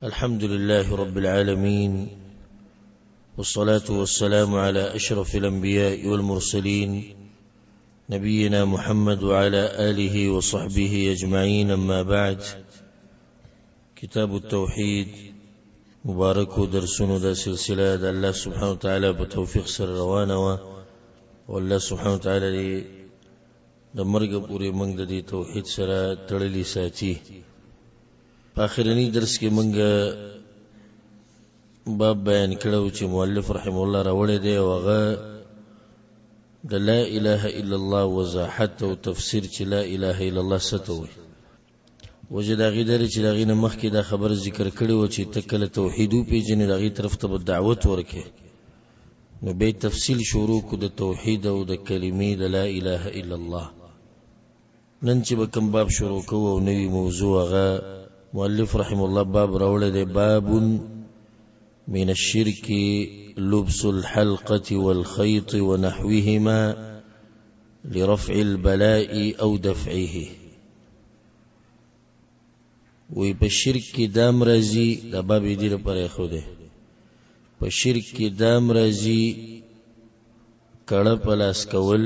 الحمد لله رب العالمين، والصلاة والسلام على أشرف الأنبياء والمرسلين نبينا محمد وعلى آله وصحبه أجمعين. أما بعد، كتاب التوحيد مبارك درسنا دا سلسلة دا الله سبحانه وتعالى بتوفيق سر روانه، والله سبحانه وتعالى دا مرغ پوری منگ دا دی توحید سره تړلی ساتي. آخرنی درس کې منګه باب بیان کړو چې مؤلف رحم الله راوړی دی، او هغه د لا اله الا الله وضاحت او تفسیر چې لا اله الا الله څه ته وایي. وجه د هغې درې چې د هغې نه مخکې دا خبره ذکر کړې وه چې ته کله توحید وپېژنې د هغې طرف ته به دعوت ورکې، نو بیا تفصیل شروع کړو د توحید او د کلمې د لا اله الا الله. نن چې به کوم باب شروع کوو او نوي موضوع، هغه مؤلف رحم الله باب راوړی دی، باب من الشرك لبس الحلقة والخيط ونحوهما لرفع البلاء او دفعه. وی په شرک کې دام راځي، دا باب یې دې لپاره ایښو دی، په شرک کې دام راځي کړه په لاس کول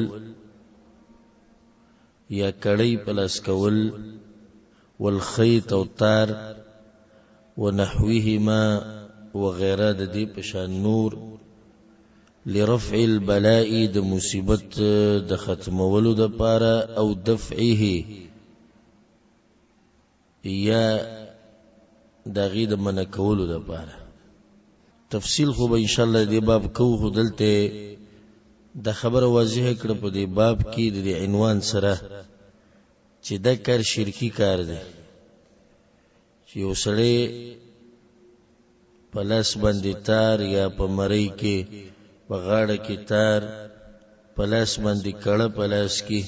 یا کړی په لاس کول، والخيط او تار، ونحوهما وغیره د دې پشان نور، لرفع البلاء د مصیبت د ختمولو د پاره، او دفعه یا د غي د منع کولو د پاره. تفصیل خو به ان شاء الله دې باب کوو، خو دلته د خبره واضحه کړه په دې باب کې د عنوان سره چې دا کار شرکی کار دی، چې یو سړی په لاس باندې تار یا په مرۍ کې په غاړه کې تار، په لاس باندې کړه په لاس کې،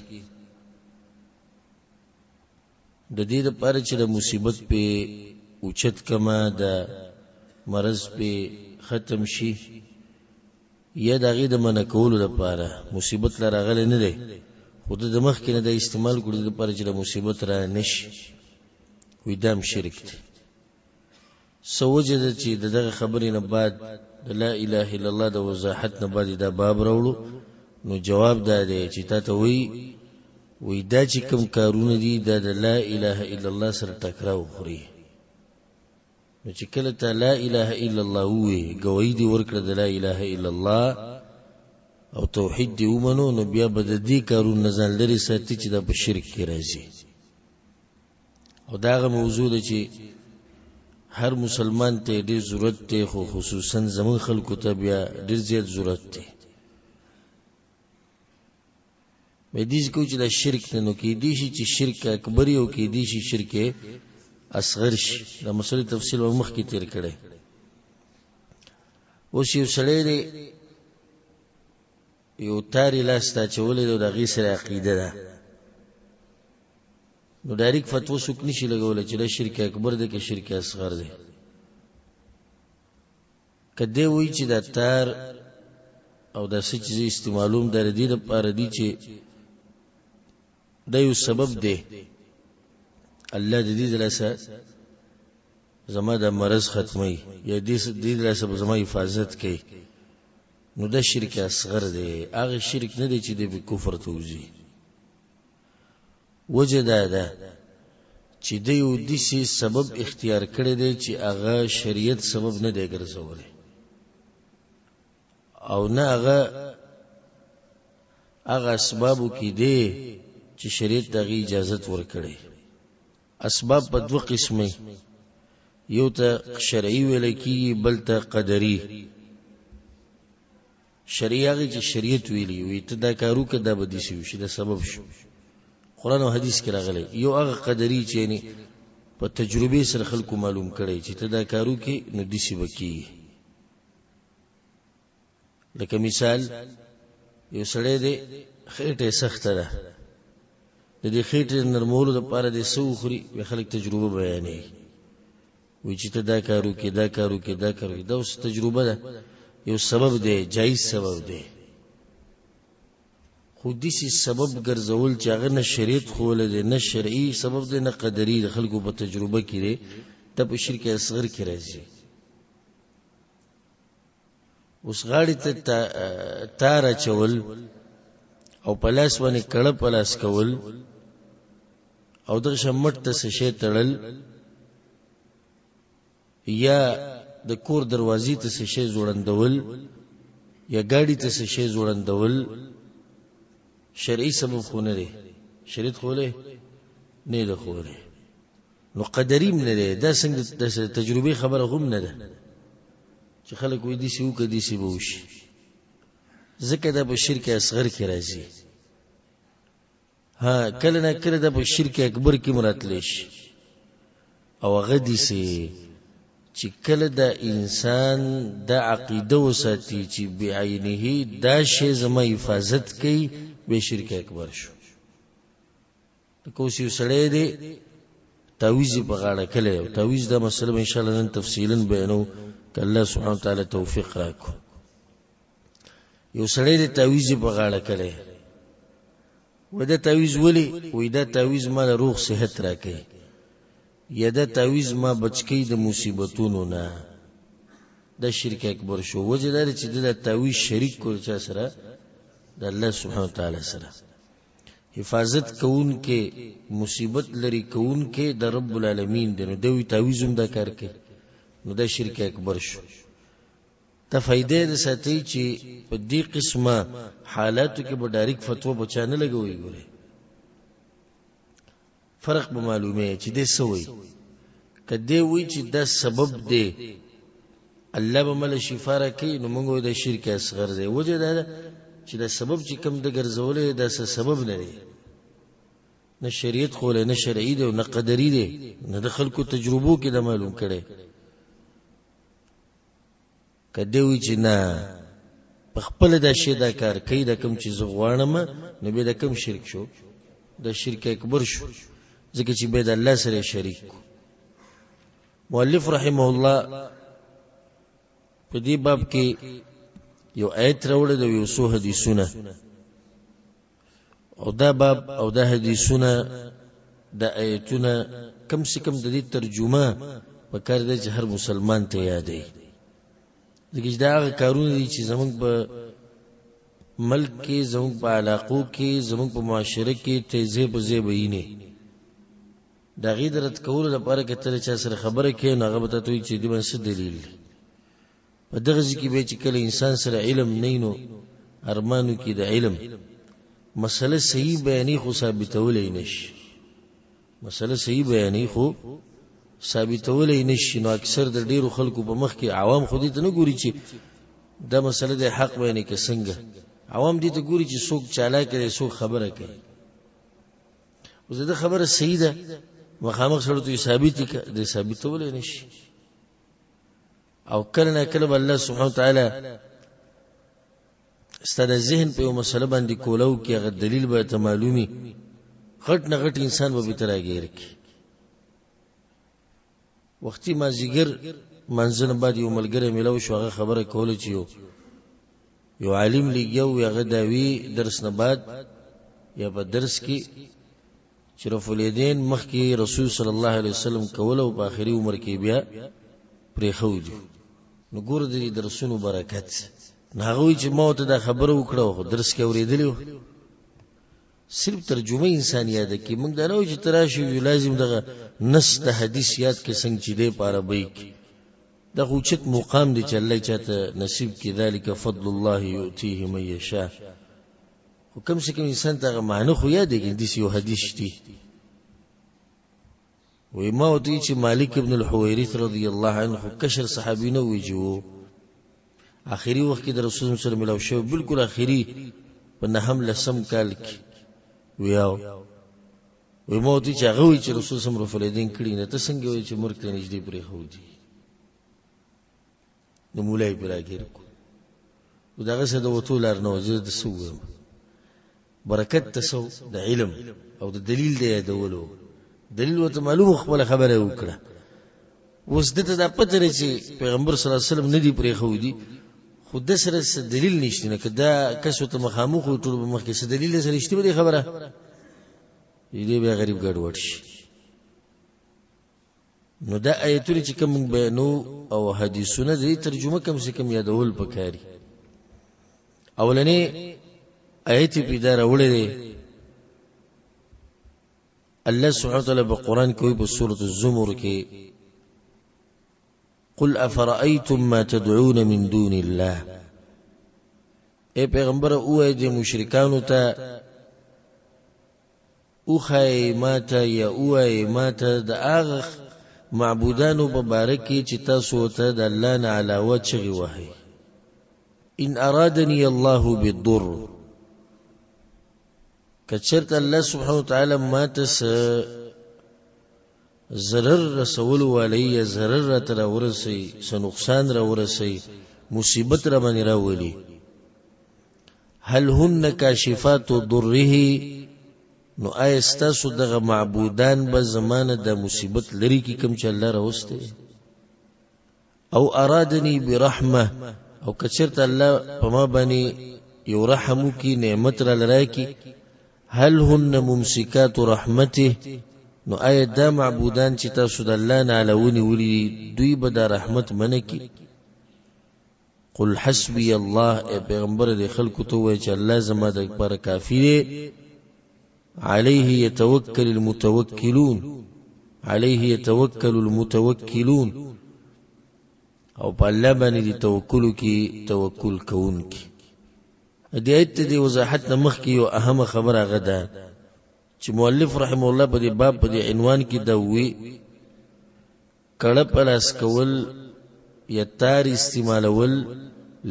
د دې دپاره چې د مصیبت پې اوچت کما، د مرض پې ختم شي، یا د هغې د منع کولو دپاره. مصیبت لا راغلی نه دی، خو د مخکې نه د استعمال کړو د دپاره چې د مصیبت را نشي، وی دا هم شرک دی. څه وجه ده چې د دغه خبرې نه بعد د لا اله الا الله د وضاحت نه بعد دا باب راوړو؟ نو جواب دا دی چې تا ته وی دا چې کوم کارونه دي دا د لا اله الا الله سره ټکراو خوري. نو چې کله ته لا اله الا الله ووایې، ګوایي دې ورکړه د لا اله الا الله او توحید دی ومنو، نو بیا به د دې کارونه نه ځان لرې ساتي چې دا په شرک کې راځي. او دا هغه موضوع ده چې هر مسلمان ته ډېر ضرورت دی، خو خصوصا زمون خلکو ته بیا ډېر زیات ضرورت دی. مې دې کو چې دا شرک نه، نو کېدی شي چې شرک اکبر او کېدی شي شرک اصغر شي. دا مسلې تفصیل او مخکې تیر کړی. اوس یو سړی دی یو تاری لاس ته اچولی دی، د هغې سره عقیده ده، نو ډایرکټ فتوا څوک نشي لګولی چې دا شرک اکبر دی که شرک اصغر دی. که دی وایي چې دا تار او دا څه چې زه استعمالوم دا د دې دپاره دي چې دا یو سبب دی، الله د دې د لاسه زما دا مرض ختموي، یا دې د لاسه به زما حفاظت کوي، نو دا شرک اصغر دی. هغه شرک نه دی چې دی به کفر ته وځي. وجه دا ده چې دی یو داسې سبب اختیار کړی دی چې هغه شریعت سبب نه دی ګرځولی، او نه هغه اسبابو کې دی چې شریعت د هغې اجازت ورکړی. اسباب په دوه قسمه، یو ته شرعي ویلی کېږي، بل ته قدري. شرعي هغې چې شریعت ویلي وي ته دا کار وکړه دا به داسې وشي، دا سبب شو، قرآن او حدیث کې راغلی. یو هغه قدري چې یعنې په تجربې سره خلکو معلوم کړی چې ته دا کار وکړې نو داسې به کېږي. لکه مثال، یو سړی دی خېټه یې سخته ده، د دې خېټې نرمولو دپاره دی څه وخوري، بیا خلک تجربه بیانوي، وایي چې ته دا کار وکړې دا کار وکړې دا کار وکړې. دا اوس تجربه ده، یو سبب دی، جایز سبب دی. خو داسې سبب ګرځول چې هغه نه شریعت ښوولی دی، نه شرعي سبب دی، نه قدري، د خلکو په تجربه کې دی، دا په شرک اصغر کې راځي. اوس غاړې ته تار اچول او په لاس باندې کړه په لاس کول او دغه شمټ ته څه شی تړل یا د کور دروازې ته څه شی ځوړندول یا ګاډي ته څه شی ځوړندول شرعي سبب خو نه دی، شریعت خو نه ده خو نه، نو قدریم نه دی. دا څنګه د تجربې خبره هم نه ده چې خلک وایي داسې وکړه داسې به وشي، ځکه دا په شرک اصغر کې راځي. ها کله نه کله دا په شرک اکبر کې مراتلی شي او هغه داسې چې کله دا انسان دا عقیده وساتي چې بعینه دا شی زما حفاظت کوي به شرک اکبر شو. لکه اوس یو سړی دی تعویذ په غاړه کلی او تعویذ دا مسله ان شاء الله نن تفصیلا بیانو که الله سبحانه وتعالی توفیق راکړو. یو سړی دی تعویذ په غاړه کلی و دا تعویذ ولی وی دا تعویذ مال روغ صحت راکوي یا دا تعویذ ما بچکی د مصیبتونو نه، دا شرک اکبر شو. وجه دا چې دا تعویذ شریک کول چا سره د الله سبحانه وتعالی سره حفاظت کون کې مصیبت لري کون کې د رب العالمین دی، نو دوی تعویذ هم دا کار کوي، نو دا شرک اکبر شو. تا فائدې د ساتي چې په دې قسمه حالاتو کې به ډایرک فتوا بچا نه لګوي. ګوره فرق به معلومه چې دې سوي کدی وی چې دا سبب دی الله به مل شفا راکړي، نو موږ د شرک اصغر دی. وجه دا چې دا سبب چې کم د ګرځولې دا سبب نه دی، نه شریعت خو نه شرعي دی او نه قدري دی، نه د خلکو تجربو کې دا معلوم کړي. کدی وی چې نه په خپل دا شی دا کار کوي دا کم چې زغوانم نو به دا کم شرک شو، دا شرک اکبر شو، ځکه چې به د الله سره شریک. مؤلف رحمه الله په دې باب کې یو آیت راوړی د یو څو حدیثونه او دا باب او دا حدیثونه د آیتونه کم سے کم د دې ترجمه په کار دی چې هر مسلمان ته یادې، ځکه چې دا هغه کارونه دي چې زمونږ په ملک کې زمونږ په علاقو کې زمونږ په معاشره کې تیزې په ځای بهینې دا غي درت کولو لپاره که ته چا سره خبره کې نو هغه به ته وایي چې دې باندې څه دلیل دی. په دغه ځکه به چې کله انسان سره علم نه نو ارمانو کې د علم مسله صحیح بیانې خو ثابتولې نشي، مسله صحیح بیانې خو ثابتولې نشي. نو اکثر د ډیرو خلکو په مخ کې عوام خو دې ته نه ګوري چې دا مسله د حق بیانې کې څنګه، عوام دې ته ګوري چې څوک چالاک دی څوک خبره کوي. اوس دا خبره صحیح ده مخامخ سره ته ثابت دي ثابتولې نشي. او کله نه کله الله سبحانه وتعالى ستاسو ذهن په یو مسله باندې کولو کې هغه دلیل به ته معلومي غټ نه غټ انسان به تر راګیر کی. وختي ما زیګر منځن بعد یو ملګری ملو شو هغه خبره کوله چې یو عالم لګیو هغه داوی درس نه بعد یا په درس کې شرف الیدین مخکې رسول صلی الله علیه وسلم کوله او په آخري عمر کې بیا پرې خوج. نو ګور دې درسونو برکت نه غوي چې موت دا خبره وکړو خو درس کې اوریدلی صرف ترجمه انسان یاد کی موږ دا نو چې تراشي لازم دغه نص د حدیث یاد کې څنګه چې دی په عربی کې د خوچت مقام دی چې الله چاته نصیب کې ذالک فضل الله یؤتیه من یشاء. حکم چې کوم انسان ته معنی خو یاد دی د یو حدیث دی وی ما وتی چې مالک ابن الحویرث رضی الله عنه کشر صحابی نو ویجو اخیری وخت کې د رسول الله صلی الله علیه وسلم ملو شو بالکل اخیری په نهم لسم کال کې ویاو وی ما وتی چې هغه وی چې رسول الله صلی الله علیه وسلم کړي نه ته څنګه وی چې مرګ ته نږدې پرې خو دي نو مولای پر راګیر کو دغه څه د وته لار نه وځي د سوم برکت تسو د علم او د دلیل دی یادولو دلیل وته معلوم خپل خبره وکړه. اوس دته د پته لري چې پیغمبر صلی الله علیه وسلم ندی پرې خو دي خود سره دلیل نشته نه کدا کسو ته مخامخ ټول مخ کې څه دلیل سره شته به خبره دې به غریب ګډ وډ شي. نو دا آیتونه چې کوم بیانو او حدیثونه دې ترجمه کم سے کم یادول پکاري اولنې آیت پیدا راوړې ده الله سبحانه وتعالى بقرآن کوي په سورة الزمر کې قل افرأيتم ما تدعون من دون الله اے پیغمبر اوه دې مشرکانو ته اوخای ماته یا اوه ماته د هغه معبودانو په باره کې چې تاسو ته د الله نه علاوه چغې وهئ ان ارادني الله بالضر کچرت الله سبحانه وتعالى ما تس ضرر رسول والی ضرر را تر ورسی سنقصان را ورسی مصیبت را من راولی هل هن کاشفات ضره نو آیستاسو دغه معبودان به زمانه د مصیبت لري کی کم چې الله راوسته او ارادنی برحمه او کچرت الله پما باندې یو رحمو کی نعمت را لرای کی هل هن ممسكات رحمته نو آیت دا معبودان چې تاسو د الله نه علاوه ولي دوی به د رحمت منکی قل حسبي الله اے پیغمبر دې خلکو ته وایي چې الله زما د پر کافی دی عليه يتوكل المتوكلون عليه يتوكل المتوكلون او په الله باندې دي توکل کی توکل کون کی دې ایت دې وضاحت مخ کی یو اهم خبره غدا چې مؤلف رحم الله په دې باب په دې عنوان کې دا وی کړه پلاس کول یا تار استعمالول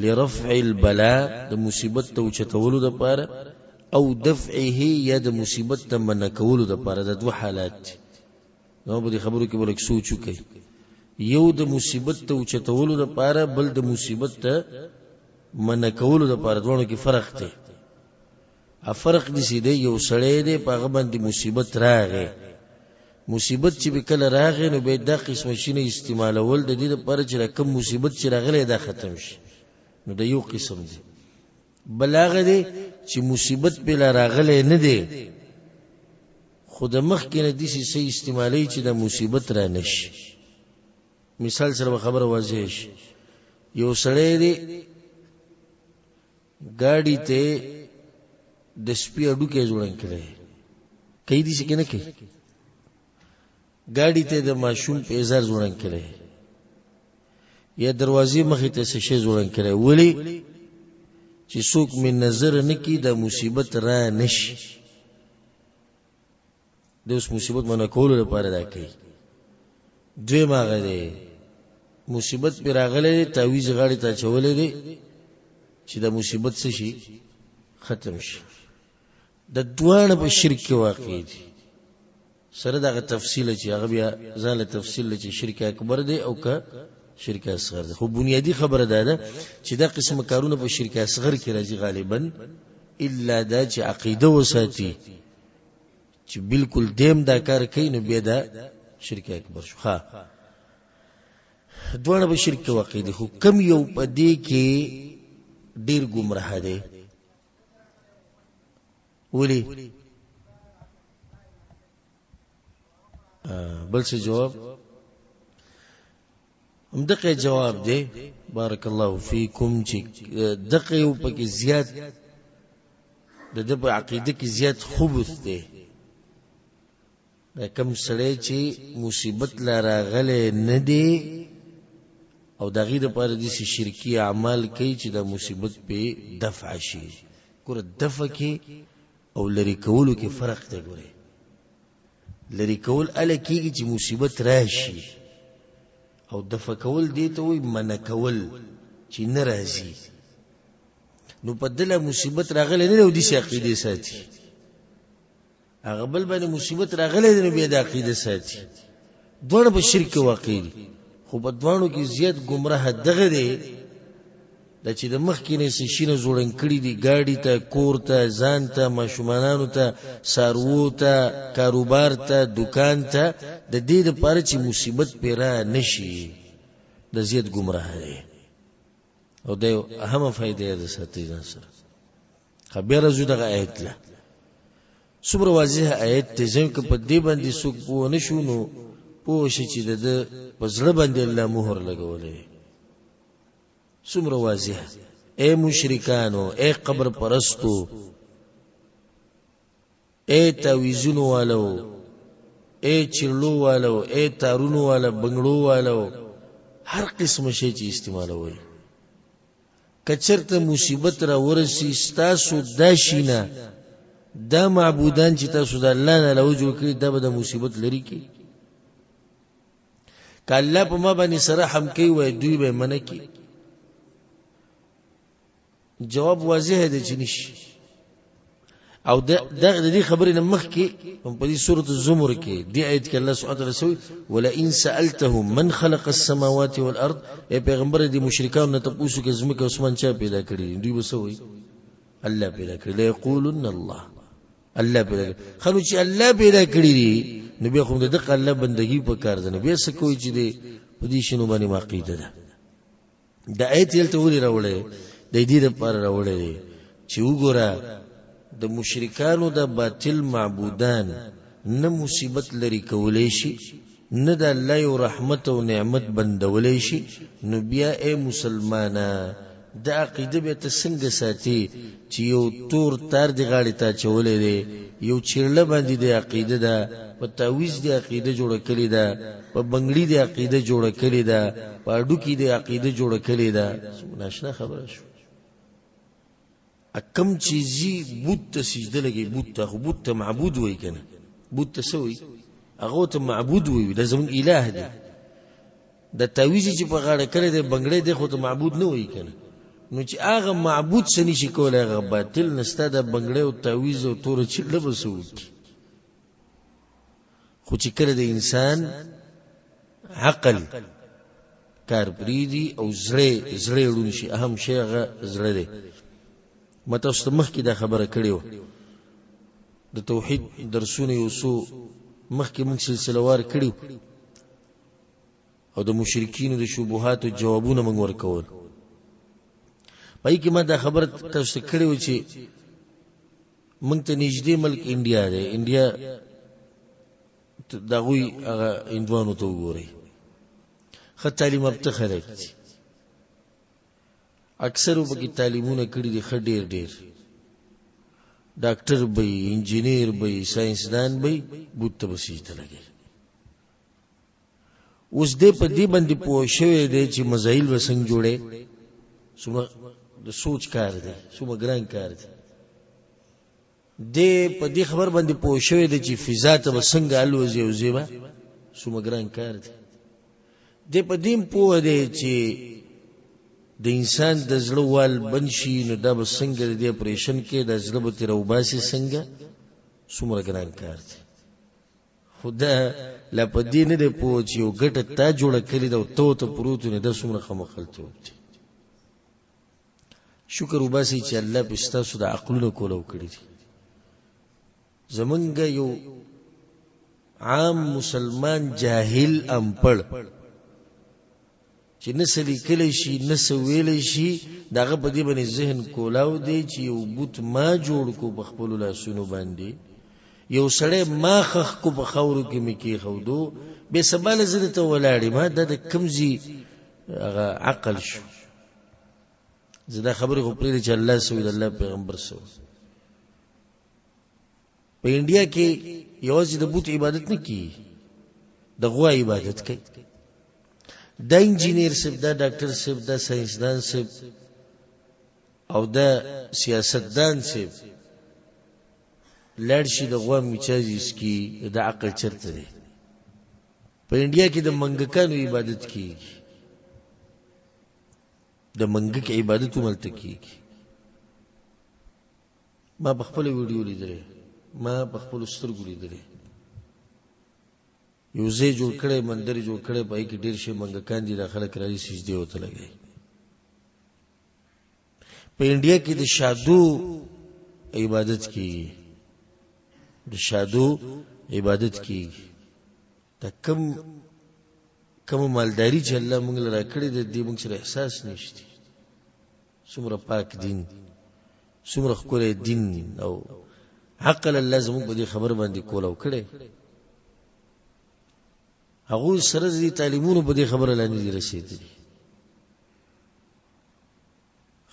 لرفع البلاء د مصیبت ته چتولو د پاره او دفعه یا د مصیبت ته من کولو د پاره د دوه حالات نو په دې خبرو کې ولک سوچو کوي یو د مصیبت ته چتولو د پاره بل د مصیبت ته من کولو د پاره دوه کې فرق دی فرق دي سیده یو سړی دی په هغه باندې مصیبت راغی مصیبت چې کله راغی نو به دا قسم شینه استعمالول د دې لپاره چې کوم مصیبت چې راغلی دا ختم شي نو د یو قسم دی بلاغه دی چې مصیبت په راغلی نه دی خود مخ کې نه دي سي استعمالي چې د مصیبت را نشي مثال سره خبره واضح شي یو سړی دی ګاډي ته د سپي اډو کې جوړن کړي کای دي څه کنه کې ګاډي ته د ماشوم په ازار جوړن کړي یا دروازې مخې ته څه شی جوړن کړي ولی چې څوک من نظر نه کی د مصیبت را نشي د اوس مصیبت منه کول لپاره دا کوي دوی ماغه دي مصیبت پر راغله تعویذ غاړي ته چولې دي چې د مصیبت څه شي ختم شي د دوانه په شرک واقع دي سره دا تفصیل چې هغه بیا ځاله تفصیل چې شرک اکبر دی او که شرک اصغر دی خو بنیادی خبره ده چې دا قسم کارونه په شرک اصغر کې راځي غالبا الا دا چې عقیده وساتي چې بالکل دیم دا کار کوي نو بیا دا شرک اکبر شو ها دوانه په شرک واقع دي خو کم یو په دې کې ډیر گمراه دي ولی بل څه جواب هم دغه جواب دی بارک الله فیکم چې دغه یو پکې زیات د دې عقیده کې زیات خبث دی دا کم سړی چې مصیبت لا راغله نه دی او دغه د پاره دي شرکی اعمال کوي چې د مصیبت په دفع شي ګور دفع کې او لری کولو کې فرق دی ګوره لری کول الکیږي چې مصیبت راشي او دفع کول دی ته وي من کول چې ناراضي نو په دله مصیبت راغله نه دی چې عقیده ساتي هغه بل باندې مصیبت راغله نه بیا د عقیده ساتي دوه په شرک واقع دي خو په دوانو کې زیات گمراه دغه دی د چې د مخ کې نه شینه جوړن کړی دی ګاډي ته کور ته ځان ته ماشومانانو ته سارو ته کاروبار ته دکان ته د دې لپاره چې مصیبت پیرا نشي د زیات گمراه دی او د اهم فائدې ده ساتي ځان سره خبره زو دغه آیت له صبر واضح آیت ته ځکه په دې باندې څوک پوه نشو نو پوه شي چې د په زړه باندې الله مهر لګولې. څومره واضح. اے مشرکانو، اے قبر پرستو، اے تعویذونو والو، اے چرلو والو، اے تارونو والا، بنگړو والو، هر قسم شی چې استعمالوي، کچرته مصیبت را ورسی ستاسو دا شینا دا معبودان چې تاسو د الله نه له جوړ کړی دا به د مصیبت لري کی. که الله په ما باندې سره هم کوي وای دوی به منه کی. جواب واضح دی چې نشي. او د دې خبرې نه مخکې په دې سورۃ الزمر کې دی آیت کې الله سبحانه وتعالى سوی ولا ان سالتهم من خلق السماوات والارض. اے پیغمبر دې مشرکان نه تاسو کې زمکه اسمان چا پیدا کړی؟ دوی وسوي الله پیدا کړی. لا یقولن الله، الله پیدا کړی. خلک چې الله پیدا کړی دي نو بیا خو د الله بندگی په کار ده. بیا څه کوي چې دې په دې شنو باندې عقیده ده. د آیت یلته ولې راوړې؟ د دې لپاره راوړې چې وګوره د مشرکانو د باطل معبودان نه مصیبت لري کولای شي، نه د الله یو رحمت او نعمت بندولای شي. نو بیا اے مسلمانا د عقیده به ته څنګه ساتي چې یو تور تار دی غاړې ته چولې دی، یو چیرله باندې د عقیده ده، په تعویذ د عقیده جوړه کړې ده، په بنگړي د عقیده جوړه کړې ده، په اډو کې د عقیده جوړه کړې ده. ناشنا خبره شو. اکم چیزی بوت ته سجده لګي، بوت ته خو بوت ته معبود وای کنه، بوت ته سوی هغه ته معبود وای، دا زمون الہ دی. د تعویذ چې په غاړه کړی دی بنگړي دی خو ته معبود نه وای کنه. نو چې هغه معبود سني شي کولای هغه باطل نسته د بنگړي او تعویذ او تور چې لبسوي. خو چې کړه د انسان عقل کار بریدي او زړه ورون شي، اهم شی هغه زړه دی. مته واست مخکې دا خبره کړیو د توحید درسونه یو څو مخکې موږ سلسله وار کړیو او د مشرکین د شبهات او جوابونه موږ ورکول. پای کې ما دا خبره تاسو کړیو چې موږ ته نږدې ملک انډیا دی. انډیا دا غوي هغه اندوانو ته وګورئ، ښه تعلیم یافته خلک دي، اکثر وبکې تعلیمونه کړي دي، ښه ډېر ډاکټر به انجینیر به ساينسدان به بوت ته بسیته لګي. اوس دې په دې باندې پوه شوی دی چې مزایل وسنګ جوړي. څومره د سوچ کار دی، څومره ګران کار دی. دې په دې خبر باندې پوه شوی دی چې فضا ته وسنګ الوزي او زیبا، څومره ګران کار دی. دې په دې پوه دی چې د انسان د زړه وال بنشي نو دا به څنګه د اپریشن کې د زړه به تیر وباسي، څنګه څومره ګران کار دی. خدا لا په دې نه دی پوه چې یو ګټه تا جوړه کړې ده او ته پروت نه ده، څومره خمخلتوب دی. شکر وباسي چې الله په ستاسو د عقلونو کولو کړی دي. زمونږ یو عام مسلمان جاهل امپړ چې نسلی کلی شي نسویلی شي داغه په دې باندې ذهن کولاو دی چې یو بوت ما جوړ کو په خپل لاسونو باندې، یو سړی ما خخ کو په خاورو کې مکی خودو به سبال زړه ته ولاړی. ما د کمزي هغه عقل شو. زدا خبره خو پرې چې الله سوی د الله پیغمبر سو. په انډیا کې یوازې د بوت عبادت نه کی، د غوا عبادت کوي. دا انجینیر سب، دا ډاکټر سب، دا ساينسدان سب او دا سیاستدان سب لړ شي د غوا میچاجیس کی د عقل چرته دی. په انډیا کې د منګکانو عبادت کیږي، د منګک عبادت ملته کیږي. ما په خپل ویډیو لیدل، ما په خپل سترګو لیدل، یو ځای جوړ کړی، مندر جوړ کړی، پای کې ډیر شي منګکان دي، داخله کراوي سجدي وته لګي. په انډیا کې د شادو عبادت کیږي، د شادو عبادت کیږي. دا کم مالداری چې الله موږ لرا کړی د دې موږ سره احساس نشته. څومره پاک دین، څومره ښکلی دین او عقل الله زموږ په دې خبر باندې کول او کړی. هغه سره دي تعلیمونو په دې خبره لاندې رسیدلی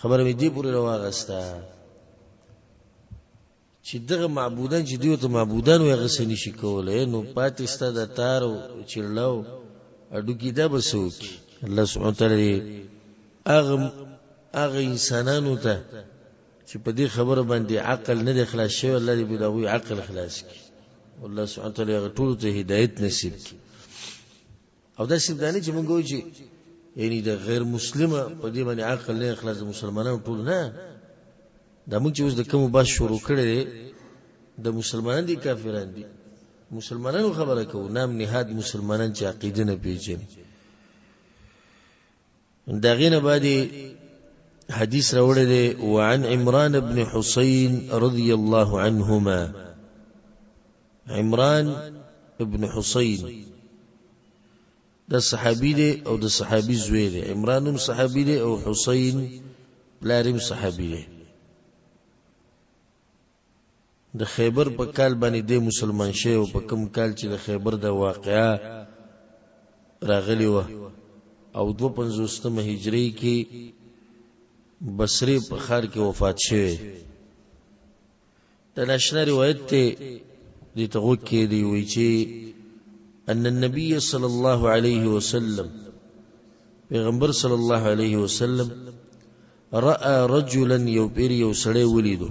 خبره مې دې پورې راوغسته چې دغه معبودان چې دیو ته معبودان وي هغه سني شي کولای نو پاتې ستا د تار او چړلاو اډو کې دا بسوک الله سبحانه وتعالى هغه انسانانو ته چې په دې خبره باندې عقل نه دی خلاص شوی الله دې بلغوي عقل خلاص کړي والله سبحانه وتعالى هغه ټول ته هدایت نصیب کړي او دا سیدانی چې مونږ وایو چې یعنی د غیر مسلمه په دې باندې عقل نه خلاص د مسلمانانو ټول نه دا موږ چې اوس د کوم باس شروع کړی د مسلمانان دي کافران دي مسلمانانو خبره کوو نام نهاد مسلمانان چې عقیده نه پیژني دا غینه باندې حدیث راوړی دی وعن عمران بن حسين رضي الله عنهما عمران ابن حسين دا صحابي دی او د صحابي زوی دی عمران صحابي دی او حسين لارم صحابي دی د خیبر په کال باندې د مسلمان شوی او په کوم کال چې د خیبر د واقعا راغلی و او 250 هجری کې بصری په خار کې وفات شوی د ناشنا روایت ته دې ته کې دی وی چې ان النبي صلى الله عليه وسلم پیغمبر صلی الله علیه وسلم راى رجلا يبير يسړی ولیدو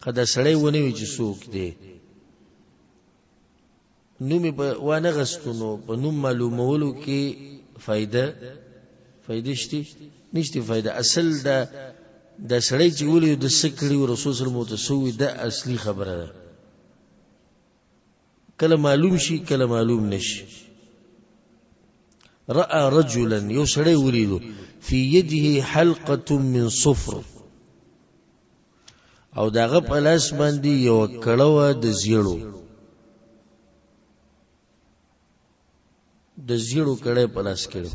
قد سړی ونه وی چې څوک دی نوم په وانه غستونو په نوم معلومولو کې فائدې شته نشته فائدہ اصل د سړی چې ولې د سکړي رسول صلی الله علیه وسلم د اصلي خبره ده کله معلوم شي کله معلوم نشي راى رجلا یو سړی ولیدو فی یده حلقه من صفر او داغه په لاس باندې یو کړهوه د زیړو کړه په لاس کړو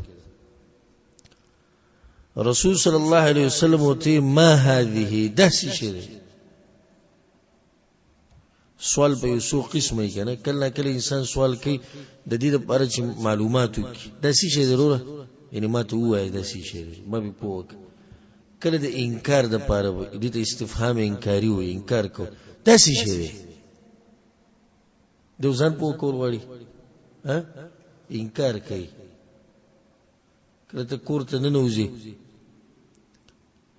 رسول صلی الله علیه وسلم وته ما هذه داسې شی سوال په یو قسمه کنه کله کله انسان سوال کوي د دې لپاره چې معلومات وکړي داسې شی ضروره یعنی ما ته وایي داسې شی ما به پوه کله د انکار د لپاره دې ته استفهام انکاری وي انکار کو داسې شی د ځان په کول وړي ها انکار کوي کله ته کوړه نه نوځي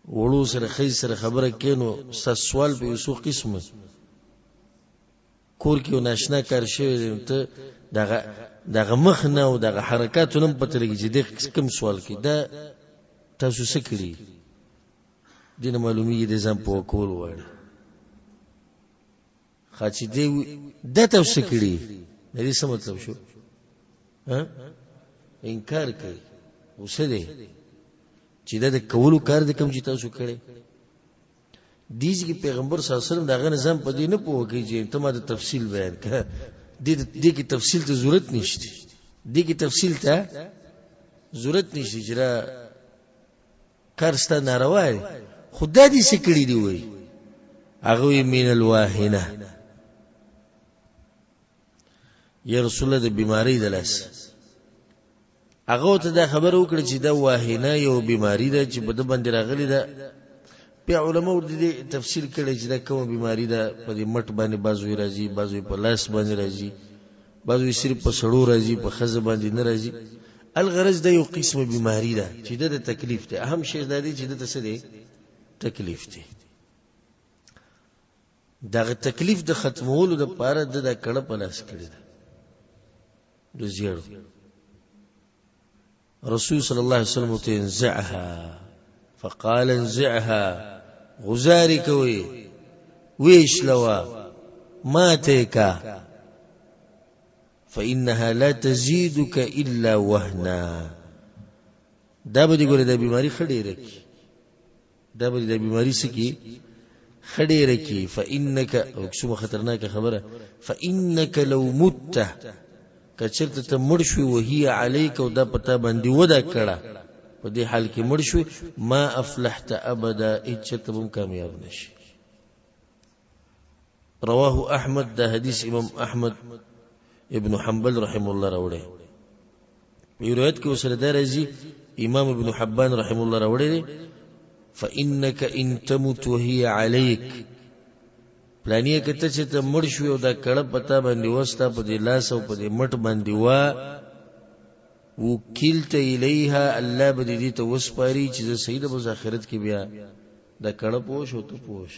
وړو سره خې سره خبره کینو سوال په یو قسمه کور کې ناشنا کار شوی ته دغه مخ نه او دغه حرکاتونه په تلګي چې د کوم سوال کې دا تاسو څه کړی دینه معلومیږي د ځم په کول وایي خاصی دی د تاسو کړی دې څه مطلب شو ها انکار کوي اوسه دی چې دا د کولو کار د کوم چې تاسو کړی دیږي پیغمبر صلی الله علیه وسلم داغه نظام په دې نه پوهیږي چې ته ما د تفصیل بیان کړه دې کې تفصیل ته ضرورت نشته دې کې تفصیل ته ضرورت نشته چې را کارسته ناروا دی خدای دې سکړی دی وای هغه مين الواهنه یا رسول الله د بیماری د لاس هغه ته دا خبر وکړي چې دا واهنه یو بیماری ده چې بده باندې راغلی ده په علماء دې تفسیر کړي چې دا کومه بیماری ده په دې مټ باندې بازوی راځي بازوی په لاس باندې راځي بازوی صرف په سړو راځي په خزه باندې نه راځي الغرض دا یو قسمه بیماری ده چې د تکلیف ته اهم شی دا دی چې د څه دی تکلیف دی دا تکلیف د ختمولو د پاره د کړه په لاس کړي ده د زیړو رسول صلی الله علیه وسلم تنزعها فقال انزعها غزاري کوي ويش لوا ماتيكا فإنها لا تزيدك إلا وهنا دا به دي ګوره د بیماری خډیره کی دا به د بیماری سکی خډیره کی فإنك او څومره خطرناک خبره فإنك لو مت کچرته ته مړ شوی وهي عليك او دا پتا باندې ودا کړه په دې حال کې مړ شوی ما افلحت ابدا اچته بم کامیاب نشي رواه احمد دا حدیث امام احمد ابن حنبل رحم الله راوړي په روایت کې وسره درځي امام ابن حبان رحم الله راوړي فانك ان تمت وهي عليك پلانیه کته چې ته مړ شو او دا کړه پتا باندې وستا په دې لاس او په دې مټ باندې وا وکیلت الیها الله به دې ته وسپاري چې سید ابو آخرت کې بیا دا کړه پوښ او ته پوښ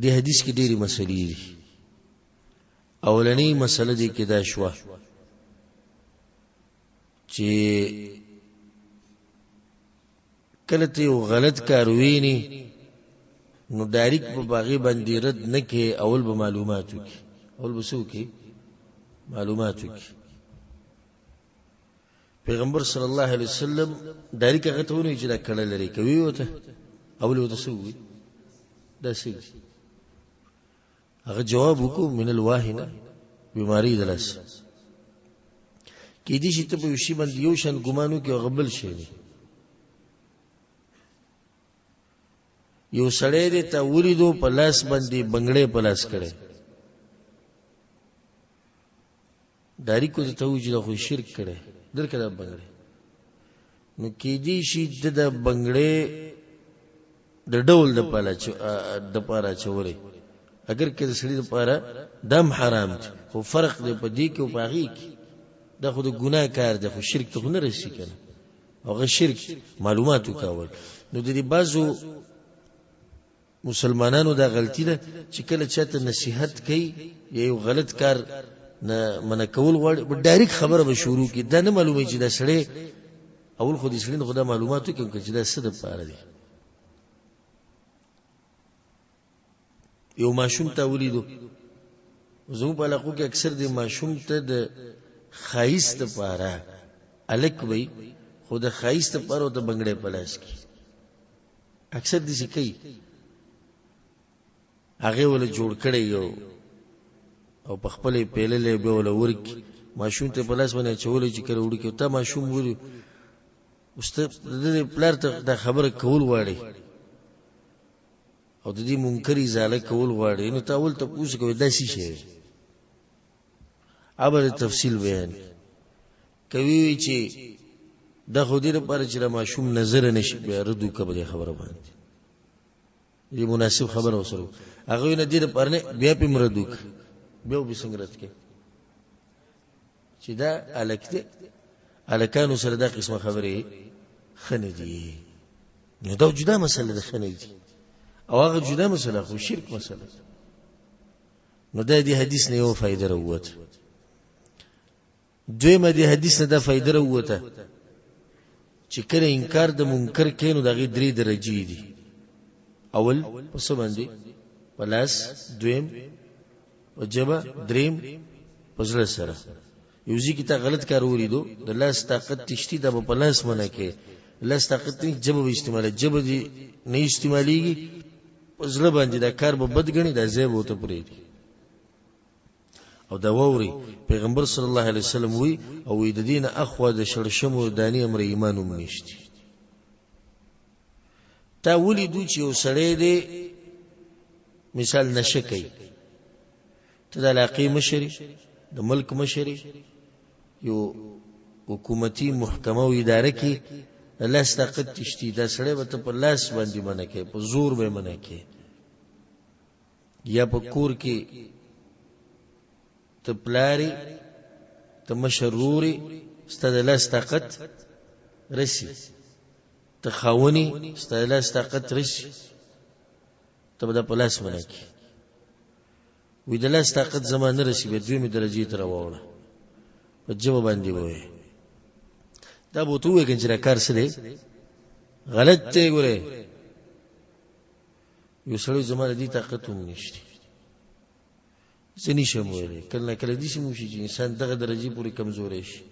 دې حدیث کې ډېری مسلې دي اولنی مسله دې کې دا شو چې کله ته یو غلط کار ویني نو ډایرک په باغی باندې رد نه کې اول به معلوماتو کې اول به سو کې معلوماتو کې پیغمبر صلی الله علیه وسلم ډایرک هغه ته ونه چې دا کړه لري کوي وته اول وته سو وي دا سي هغه جواب وکړو من الواهنه بیماری دلس کې دي چې ته په شی باندې یو شان ګمانو کې غبل شي یو سړی دې ته ولیدو په لاس باندې بنگړې په لاس کړي داری کو ته وځي د خو شرک کړي درکې دا بنگړې نو کې دي شي د بنگړې د ډول د پاله د پاره چوري اگر کې د سړي د پاره دم حرام دي خو فرق دی په دې کې او په هغه کې دا خو د ګناه کار دی خو شرک ته نه رسي کنه هغه شرک معلوماتو کاول نو د دې بازو مسلمانانو دا غلطی ده چې کله چاته نصيحت کوي یو غلط کار نه من کول غواړي ډایرک خبره به شروع کی دا نه معلومه چې دا سړی اول خو دې سړي خدا معلوماتو کوي چې دا څه د پاره دي یو ماشوم ته ولیدو زمو په علاقو کې اکثر د ماشوم ته د خایست لپاره الک وي خو د خایست لپاره د بنگړې پلاس کی اکثر دې څه کوي هغه ول جوړ کړي یو او په خپل پیللې به ول ورک ماشوم ته پلاس باندې چولې چې کړه وړي کې ته ماشوم وړي استاد د پلار ته د خبره کول واړي او د دې منکرې زاله کول واړي نو تاول ته پوښتنه کوي داسي شي ابر تفصیل بیان کوي چې د خو دې لپاره چې ماشوم نظر نشي بیا ردو کبه خبره باندې دې مناسب خبره وسره هغه نه دې لپاره بیا په مردوک بیا به څنګه رات کې چې دا الکته الکانو سره دا قسمه خبره خنه دي نو دا جدا مسله ده خنه دي او هغه جدا مسله خو شرک مسله نو دا دې حدیث نه یو فائدہ وروته دویمه دې حدیث نه دا فائدہ وروته چې کله انکار د منکر کینو دغه درې درجې دي اول پس باندې پلاس دویم وجبه دریم پزله سره یوزي کی ته غلط کار وریدو د لاس طاقت تشتی د پلاس منه کې لاس طاقت نه جبه استعمال جبه دي نه استعماليږي پزله باندې دا کار به بدګنی د زیب وته پرې او دا ووري پیغمبر صلی الله علیه وسلم وی او د دین اخوا د شړشمو دانی امر ایمانو منشتي تا ولیدو چې یو سړی دی مثال نشه کوي ته د علاقې مشري د ملک مشري یو حکومتي محکمه او اداره کې لاس طاقت تشتی دا سړی به ته په لاس باندې منه کوي په زور به منه کوي یا په کور کې ته پلاری ته مشروري ستاسو لاس طاقت رسی تخاوني ستایلاس طاقت رشي تبه د پلاس منکی وې د لاس طاقت زمانه رشي به دویمه درجه تر ووړه په جواب باندې وې دا به تو وګن چې کار څه دی غلط دی ګوره یو سړی زمانه دي طاقت هم نشته ځنی شموله کله کله دي چې موشي چې انسان دغه درجه پوری کمزورې شي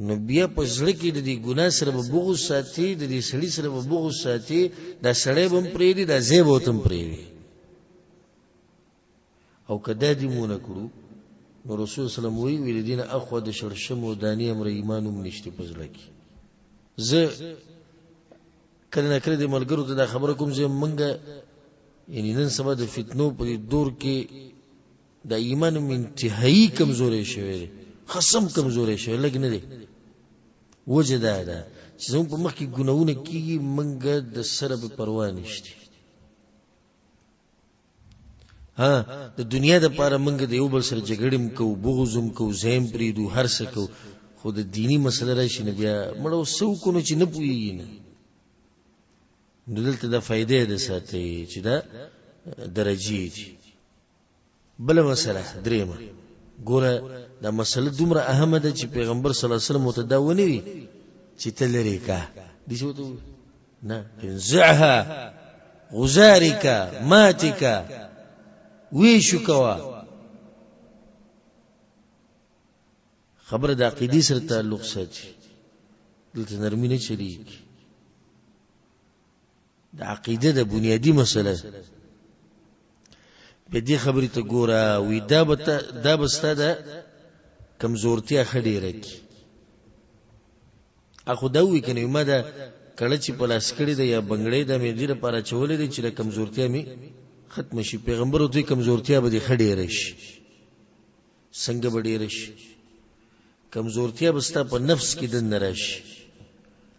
نو بیا په ځړ کې د دې ګناه سره به بغض ساتي د دې سړي سره به بغض ساتي دا سړی به پرې دی دا زیب وتم پرې دی او کدا دې مونږ کړو نو رسول سلام وی ویل دین اخو د شړشمو دانی امر ایمانوم نشته په ځړ کې زه کله نه کړې د ملګرو ته دا خبره کوم چې منګه یعنی نن سبا د فتنو په دور کې دا ایمان انتهایی کمزورې شوی دی خصم کمزورې شوی لږ نه دی وجه دا ده چې زموږ په مخ کې ګناهونه کېږي موږ د سره به پروا نشته د دنیا دپاره موږ د یو بل سره جګړې هم کوو بغض هم کوو زیم پرېږدو هر څه کوو خو د دیني مسله راشي نه بیا مړه څه وکړو چې نه پوهېږي نه نو دلته دا فایده ده ساتئ چې دا درجې دي بله مسله درېمه ګوره دا مسله دومره اهمه ده چې پیغمبر صلی الله علیه وسلم ورته دا ونه وي چې ته لرې کا داسې ورته ووایي نه انزعها غزارکه ماتکه ویشو کوه خبره د عقیدې سره تعلق ساتي دلته نرمي نه چلېږي د عقیده د بنیادی مسله په دې خبرې ته ګوره وی دا به ستا د کمزورتیا ښه ډېره کړي اخو دا ووایي که نه ما دا کړه چې په لاس کړې ده یا بنګړۍ دا مې دې لپاره اچولی دی چې د کمزورتیا مې ختمه شي پیغمبر ورته کمزورتیا به دې ښه ډېره شي څنګه به ډېره شي کمزورتیا به ستا په نفس کې دننه راشي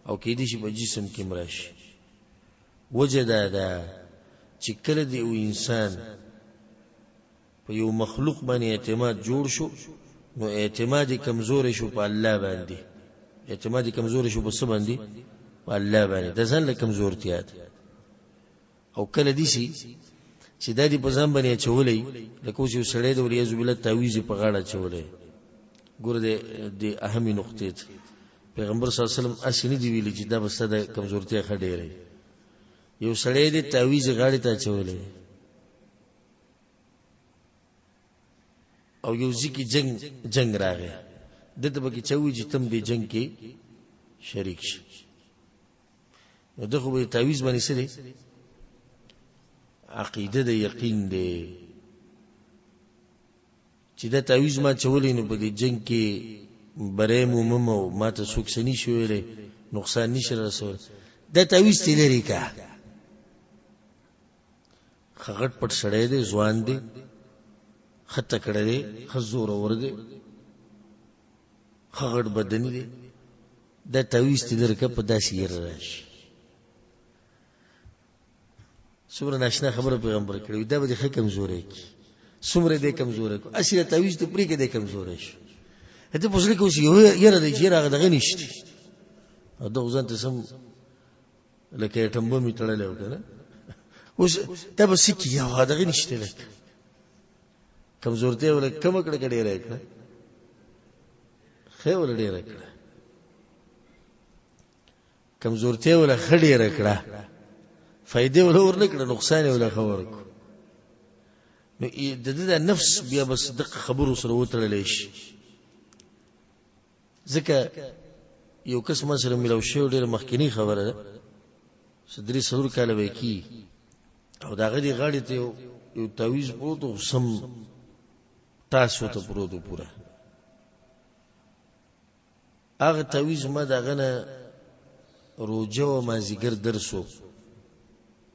او کیدای شي په جسم کې هم راشي وجه دا ده چې کله د یو انسان په یو مخلوق باندې اعتماد جوړ شو نو اعتماد کمزور شو په الله باندې اعتماد کمزور شو په څه باندې په الله باندې د ځان له کمزورتیا ده او کله دي شي چې دا دې په ځان باندې اچولی لکه اوس یو سړی د ولیعظ بالله تعویذ په غاړه اچولی ګوره د اهمې نقطې ته پیغمبر صلی الله علیه وسلم اسې نه دي ویلي چې دا به ستا د کمزورتیا ښه ډېره یو سړی دې تعویذ غاړې ته اچولی او یو ځای کې جنگ راغی دته به کې چا ووایي چې تم دې جنگ کې شریک شي نو ده خو به تعویذ باندې څه دی عقیده د یقین دی چې دا تعویذ ما چولی نو په دې جنگ کې بری مومم او ما ته څوک څه نشي ویلی نقصان نشي رسولی دا تعویذ تی لرې که ښه غټ پټ سړی دی ځوان دی ښه تکړه دی ښه زورور دی ښه غټ بدني دی دا تعویذ تی لرې که په داسې یره راشي څومره ناشنا خبره پیغمبر کړې دا به دې ښه کمزوری کړي څومره دې کمزوری کړو اسې د تعویذ ته پرېږدې دې کمزوری شو ته په زړه کې اوس یو یره دی چې یره هغه دغه نشته او دغه ځان ته سم لکه یې ټمبه مې تړلی و که نه اوس دا به څه کړي هغه دغه نشته لکه کمزورتیا وله کمه کړه که ډېره یې کړه ښه وله ډېره کړه کمزورتیا وله ښه ډېره کړه فائدې ولا ورنه کړه نقصان ولا خبر کو نو د دې نفس بیا بس دغه خبرو سره وتړلې شي ځکه یو کس ما سره ملو شو ډېر مخکینی خبره ده صدري سرور کاله وای کی او دا غدي غاړي ته یو تعویذ پروت او سم تاسو ته پروت پورا هغه تعویذ ما دغه نه روجه او مازیګر درسو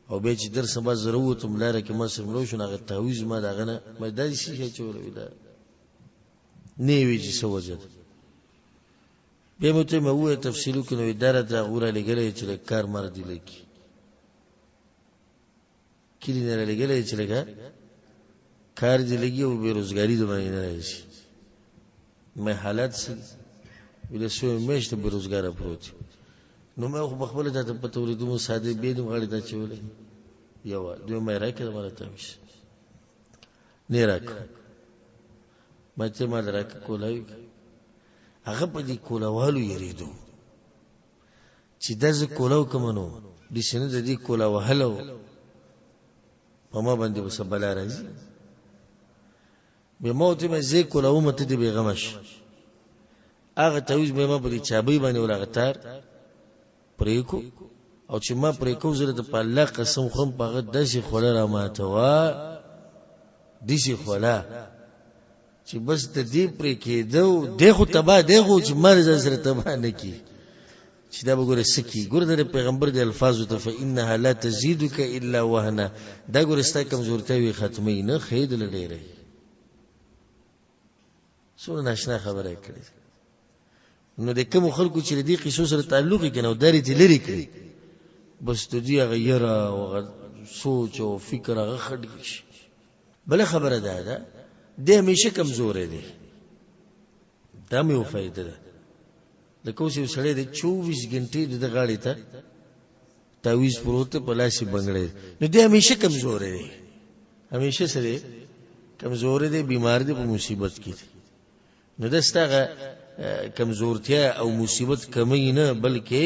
او به چې درس ما ضرورت ملاره کې ما سره ملو شو هغه تعویذ ما دغه نه ما داسې شي چولې دا نیوي چې سوجد به مو ته مو تفصیل کې نو اداره ته غوړه لګلې چې کار مر دي لکی کلی نه لګلې چې لګا کار دي لګي او بیروزګاری د باندې نه راشي مې حالت سي ولې شو مېشته بیروزګار پروت نو مې خو خپل ته په تورې دوه ساده به د غاړې ته چولې یو دوی مې راکړه مرته مش نه راک مته ما درک کولای هغه په دې کولوالو یریدو چې دز کولو کومنو د شنه د دې کولو هلو په ما باندې وسبلا راځي به موت مې زه کولو مته دې بیغمش هغه تعویذ به ما په دې چابي باندې ولغتار پریکو او چې ما پریکو زره د الله قسم خورم پاغه داسې خوله را ماته وا داسې خوله چې بس د دې پرې کېدو دغه تبا دغه چې مرز سره تبا نه کی چې دا وګوره سکی ګوره د پیغمبر د الفاظو ته فإنها لا تزيدك الا وهنا دا ګوره ستا کمزورتیا وي ختمي نه خید لډېره څونه ناشنا خبره کړې. نو د کوم خلکو چې دې قصو سره تعلق یې کنه او داري دې لري کړی بس د دې غیره او سوچ او فکر هغه خډ شي. بل خبره ده د همیشه کمزورې دي. دا مې و فائدہ ده. د کوڅې سړی د 24 غنټې د غاړې ته تعویذ پروت په لاسي بنگړې نو د همیشه کمزورې دي. همیشه سره کمزورې دي، بیمار دي، په مصیبت کې دي. نو دستغه کمزورتیا او مصیبت کمی نه بلکې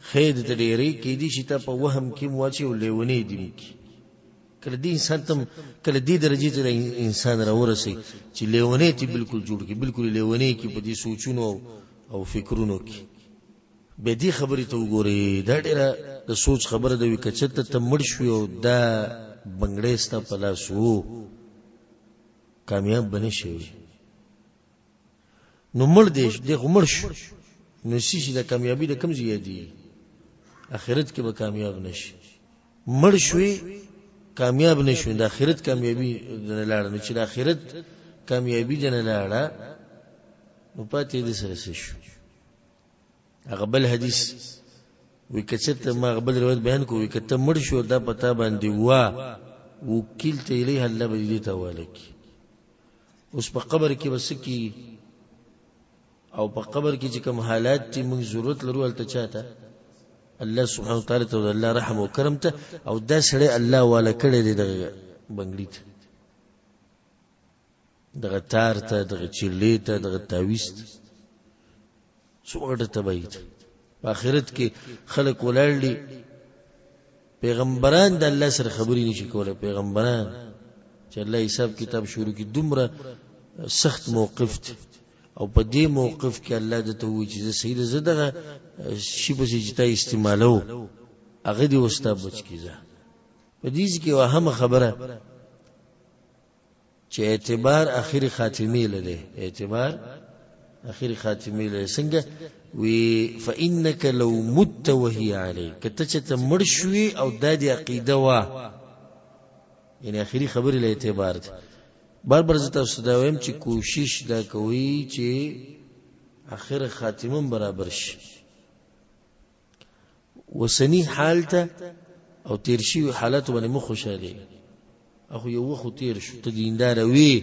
خیر ته ډېری کې دي چې ته په وهم کې مواچي او لیونی دي. کله دې انسان تم کله دې درجه ته انسان راورسي چې لیونی ته بالکل جوړ کی، بالکل لیونی کې په دې سوچونو او فکرونو کې به دې خبرې ته وګوري. دا ډېره د سوچ خبره ده. وی کچته ته مړ شو او دا بنگړې ستا په لاس وو کامیاب بنې شي. نو مړ دې د غمړ شو نو شي د کامیابی د کم زیادي اخرت کې به کامیاب نشي. مړ شوي کامیاب نشو، د اخرت کامیابی نه لاړ نه چې د اخرت کامیابی نه لاړ نو پاتې دې سره شي. هغه بل حدیث وی کچته ما قبل روایت بیان کو وی کته مړ شو دا پتا باندې وا وکیل ته الیه الله به دې ته والک. اوس په قبر کې بس کی او په قبر کې چې کوم حالات چې موږ ضرورت لرو الته چاته الله سبحانه وتعالى ته الله رحم او کرم ته او دا سره الله والا کړي دي د بنگړي ته دغه تار ته دغه چیلې ته دغه تعویذ څوړه ته بایت. په آخرت کې خلق ولاړ دي پیغمبران د الله سره خبرې نشي کولای. پیغمبران چې الله حساب کتاب شروع کی دومره سخت موقف ته او په دې موقف کې الله د ته وی چې سید زدغه شی په سجتا استعمالو هغه دی وستا بچ کیږي. په دې کې واهمه خبره چې اعتبار اخر خاتمه لده، اعتبار اخر خاتمه لده څنګه وی فانك لو مت وهي عليك کته چې مړ شوي او د دې عقیده وا یعنی اخري خبره له اعتبار ده. بار بار زته استاد وایم چې کوشش دا کوي چې اخر خاتمه برابر شي. وسنی حالته او تیر شي حالت باندې مخ خوشاله اخو یو خو تیر شو ته دیندار وي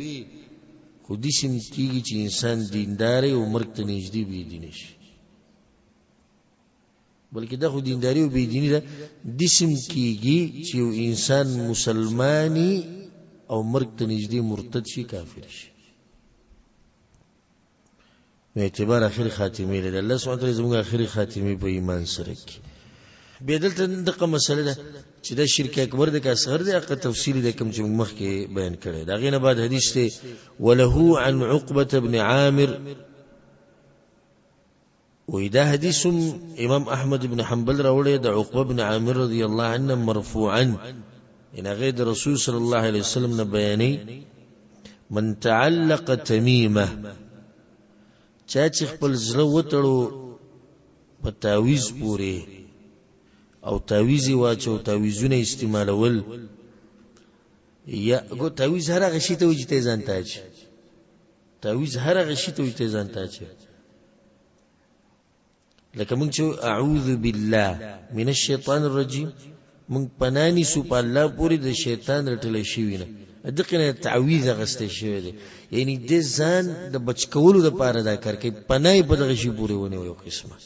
خو دې سم کیږي چې انسان دیندار او مرګ ته نږدې وي دي نشي. بلکې دا خو دینداری او بيدینی ده د سم کیږي چې انسان مسلمانی او مرګ ته نږدې مرتد شي، کافر شي. په اعتبار اخر خاتمه لري الله سبحانه وتعالى زموږ اخر خاتمه په ایمان سره کی. به دلته دغه مسله ده چې دا شرک اکبر د اصغر د اقا تفصیل د کوم چې مخ کې بیان کړي. دا غینه بعد حدیث ته وله عن عقبه بن عامر وإذا حديث امام احمد بن حنبل راوړي د عقبه بن عامر رضی الله عنه مرفوعا ان غیر رسول صلی الله علیه وسلم نه بیانې من تعلق تمیمه چا چې خپل زړه وتړو په تعویذ پورې او تعویذ واچو تعویذونه استعمالول یا کو تعویذ هر هغه شی ته وجته ځان تاج تعویذ هر هغه شی ته وجته ځان تاج لکه مونږ چې اعوذ بالله من الشیطان الرجیم مونږ پنانی سو په الله پوری د شیطان رټل شي وینه دغه تعویذ غسته شوی دی یعنی د ځان د بچ کولو د پاره دا کار کوي پنای په دغه شی پوری ونه یو قسمه.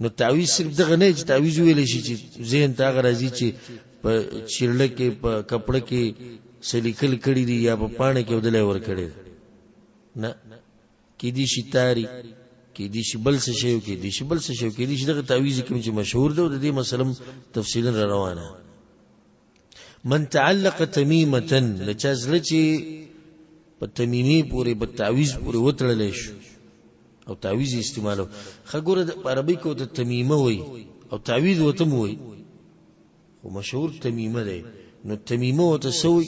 نو تعویذ صرف دغه نه چې تعویذ ویل شي چې ذهن ته غراځي چې په چیرله کې په کپړه کې سلیکل کړي دي یا په پانه کې ودلې ور کړي نه کې دي شتاري کې دي شی بل څه شی کې دي شی بل څه شی کې دي دغه تعویذ کوم چې مشهور ده د دې مسلم تفصیلا روانه. من تعلق تمیمه لچازل چې په تمیمی پورې په تعویذ پورې وتړل شي او تعویذ استعمالو خګوره د عربی کو د تمیمه وای او تعویذ وته وای خو مشهور تمیمه ده. نو تمیمه وته سوی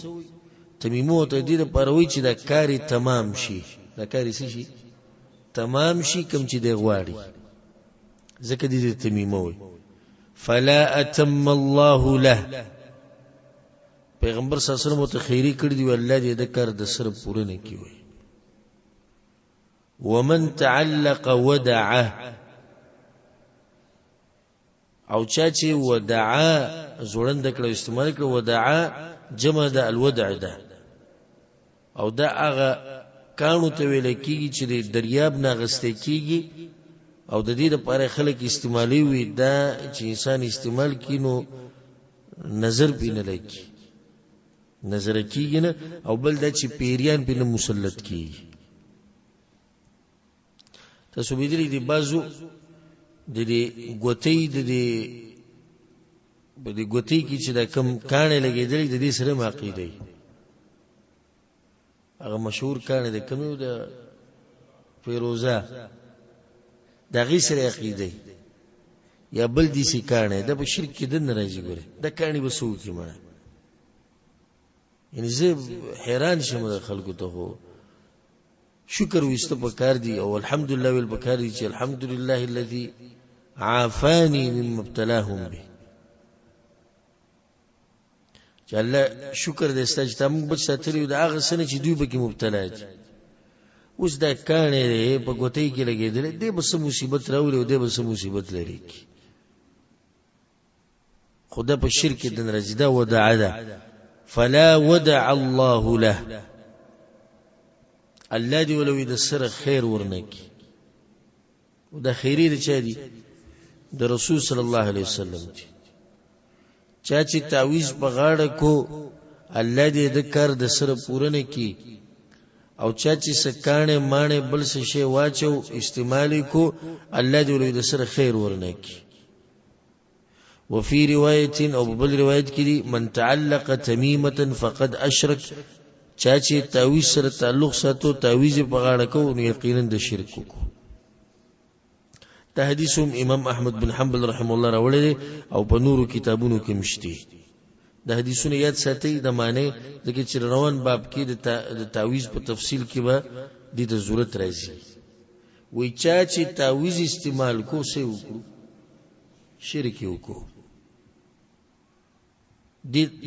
تمیمه وته د پروي چې د کاری تمام شي د کاری شي تمام شي کوم چې دی غواړي ځکه دې تمیمه وای. فلا اتم الله له پیغمبر صلی الله علیه وسلم ته خیری کړی دی الله دې د کار د سر پوره نه کیوي ومن تعلق ودعه او چا چې ودعا زوړند کړه استعمال کړه ودعا جمع د الودع ده او دا هغه کانو ته ویل کیږي چې د دریاب نه غسته کیږي او د دې لپاره خلک استعمالي وي دا چې انسان استعمال کینو نظر پینه لګي نظر کیږي نه او بل دا چې پیریان پینه مسلط کیږي تاسو ویلي دي بازو د دې ګوتې د دې په دې ګوتې کې چې دا کم کانه لګېدلې د دې سره عقیده هغه مشهور کانه د کمیو د فیروزه دا غي سره عقیده یا بل دي سي کانه د په شرک کې د ناراضي ګره د کاني وسو کې ما یعنی زه حیران شم د خلکو ته هو شکر وست په کار دي او الحمدلله ول بکار دي چې الحمدلله الذي عافاني مما ابتلاهم به چې الله شکر دې ستاسو ته موږ بچ ساتلی دا هغه سنه چې دوی به کې مبتلا دي اوس دا کانه په ګوتې کې لګېدل دې بس مصیبت راوړي او دې بس مصیبت لري خدا په شرک د نرجدا ودع ده فلا ودع الله له الله دی ولوي د سره خیر ورنکی او دا خیری د چا دی د رسول صلی الله علیه وسلم دی چا چې تعویذ په غاړه کو الله دې د کار د سره پورنه کی او چا چې سکانه مانه بل څه شی واچو استعمالي کو الله دې ولوي د سره خیر ورنکی وفي روايه او بل روایت کې من تعلق تميمه فقد اشرك چا چې تعویذ سره تعلق ساتو تعویذ په غاړه کو نو یقینا د شرک کو ته حدیثم امام احمد بن حنبل رحم الله راوړل او په نورو کتابونو کې مشتي د حدیثونو یاد ساتي د معنی ځکه چې روان باب کې د تعویذ په تفصیل کې به د ضرورت راځي وای چا چې تعویذ استعمال کو سه وکړو شرک وکړو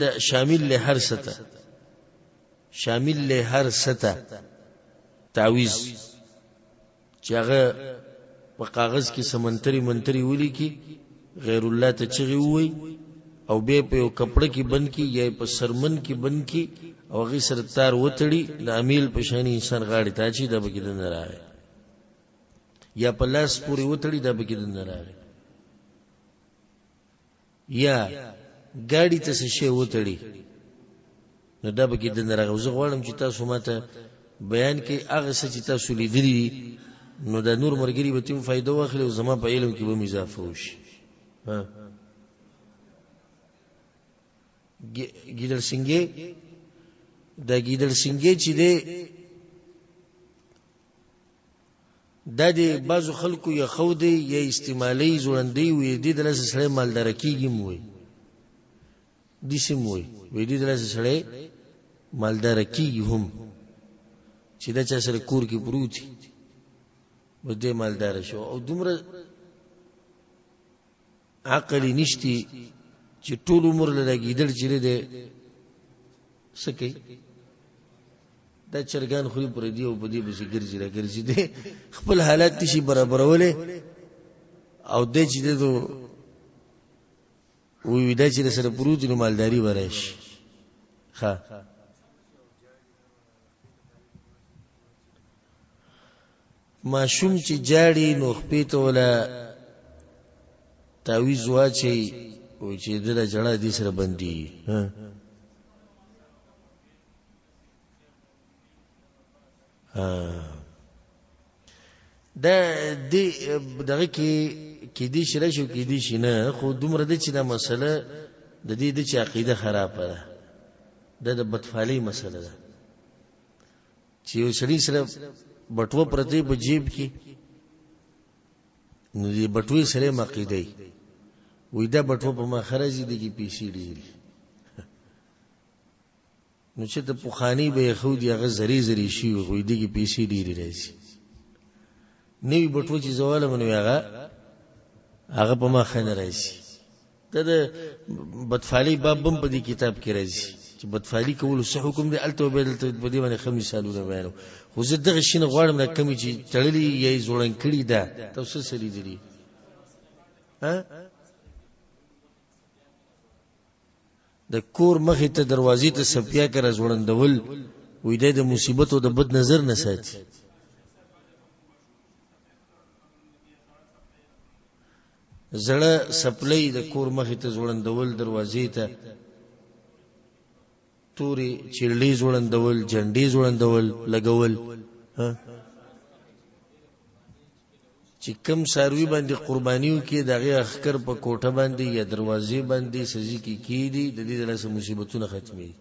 د شامل له هر ستا شامل له هر ستا تعویذ چې هغه په کاغذ کې سمنتري ولی کی غیر الله ته چغي وای او به په یو کپڑے کې بند کی یا په سرمن کې بند کی او غي سر تار وتړي د امیل په شان انسان غاړي ته چی د بګید نه راغی یا په لاس پوری وتړي د بګید نه راغی یا ګاډي ته شی وتړي نو دا به کې د نرغه زه غواړم چې تاسو ماته بیان کې هغه څه چې تاسو لیدلی نو د نور مرګري به تیم فائدہ واخلي او زما په علم کې به اضافه وشي ها ګیدل سنگه دا ګیدل سنگه چې ده د دې بعضو خلکو یا خودي یا استعمالي زوړندې وي د دې لاسه سره مالدار کیږي موي دي سموي وې دې لاسه سره مالدار کیږي هم چې دا چا سره کور کې پروتي بده مالدار شو او دومره عقل نشتی چې ټول عمر لګیدل چې ده سکه دا چرګان خو پر دی او بدی به ګرځي راګرځي دي خپل حالات شي برابرولې او د چې دو وې دا چې سره پروت نو مالداري ورش ها ماشوم چې جاړي نو خپې ته ولا تعویذ واچي او چې د جړه دي سره بندي ها دا دغه کې دي شره شو کې دي شنه خو دومره د چې دا مسله د دې د چې عقیده خرابه ده د بدفعلی مسله ده چې یو شری سره بټوه پرتی په جیب کې نو دې بټوي سره عقیده وي دا بټوه په ما خرجي دي کې پیسې دي نو چې د پوخانی به خو دی هغه زری شي وي دي کې پیسې ډیری راځي نوی بټو چې زواله منو هغه په ما خنه راځي دا د بدفعلی باب هم په دې کتاب کې راځي چې بدفعلی کول څه حکم دی الته به دلته په دې باندې خمس سالونه بیانو خو زه دغه شینه غواړم دا کمی چې تړلی یې زوړن کړی ده تاسو سړي دي ها د کور مخې ته دروازې ته سپیا کړه زوړندول وې د مصیبت او د بد نظر نه ساتي زړه سپلې د کور مخې ته زوړندول دروازې ته توري چړلې زوړندول جنډې زوړندول لګول ها چې کم ساروی باندې قربانیو کې دغه اخکر په کوټه باندې یا دروازې باندې سزي کې کیدی د دې له مصیبتونو ختمي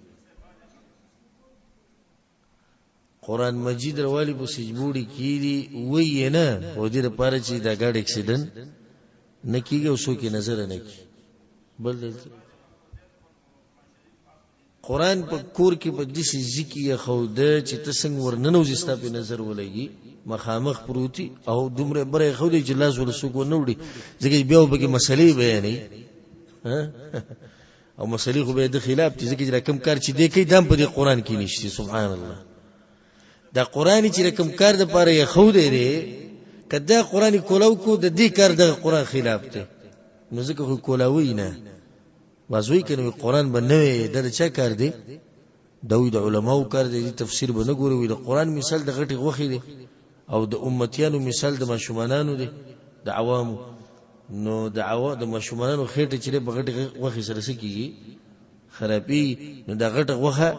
قران مجید روالی په سجبوړي کیدی وې نه و دې لپاره چې دا ګاډ اکسیډنټ نه کیږي او څوک نظر نه کی بل قران په کور کې په دې ذکر خوده چې تاسو ورننو زستا په نظر ولګي مخامخ پروتي او دومره بره خوده چې لاس ورسوک ونوړي ځکه بیا وبګي مسلې بیانې او مسلې خو به د خلاف دي ځکه چې کوم کار چې دی کوي دام په قران کې نشته سبحان الله دا قران چې کوم کار د پاره یې خوده دی کدا قران کولاو کو د دې کار د قران خلاف دی نو ځکه خو کولاوي نه وازوی کنه قران باندې د چا کار دی د علماو کار دی تفسیر باندې ګوري وي د قران مثال د غټي غوخي دی او د امتیانو مثال د مشومانانو دی د عوامو نو د مشومانانو خېټه چې په غټي غوخي سره سکیږي خرابي نو د غټه غوخه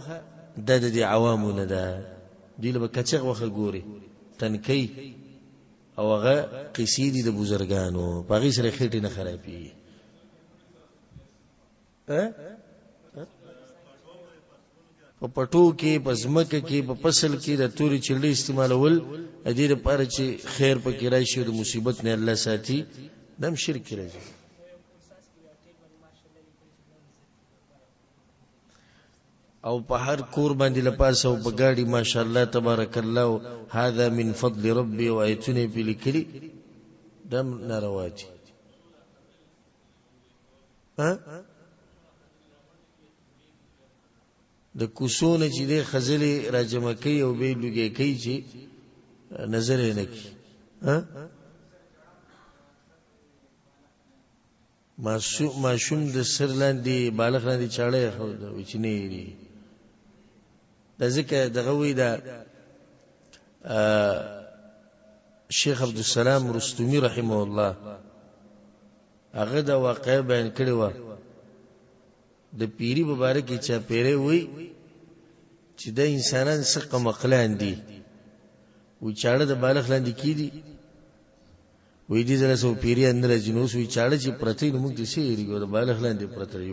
د عوامو نه ده دی له کچغ غوخه ګوري تنکی او هغه قصیدی د بزرګانو په غي سره خېټه نه خرابي په پټو کې په زمکه کې په فصل کې د توري چړلې استعمالول د دې لپاره چې خیر پکې راشي او د مصیبت نه الله ساتي دم شرک راځي او په هر کور باندې لپاره او په گاډي ماشاءالله تبارک الله هذا من فضل ربي وایتنی په لیکلي دم ناروا دي د کوسونه چې د خزلې راجمه کوي او به لږه کوي چې نظر نه کوي ماشوم د سرلاندې بالغ لاندې چاړه خو د وچنی دی د ذکر دغه وی دا شیخ عبد السلام رستمی رحمه الله هغه دا واقع بیان کړی و د پیری مبارک چا پیره وای چې د انسانان څخه مقلان دي و چاړه د بالغ لاندې کیدی وې دې زره سو پیری اندر جنوس وی چاړه چې پرتی نو موږ دې سي ریګو د بالغ لاندې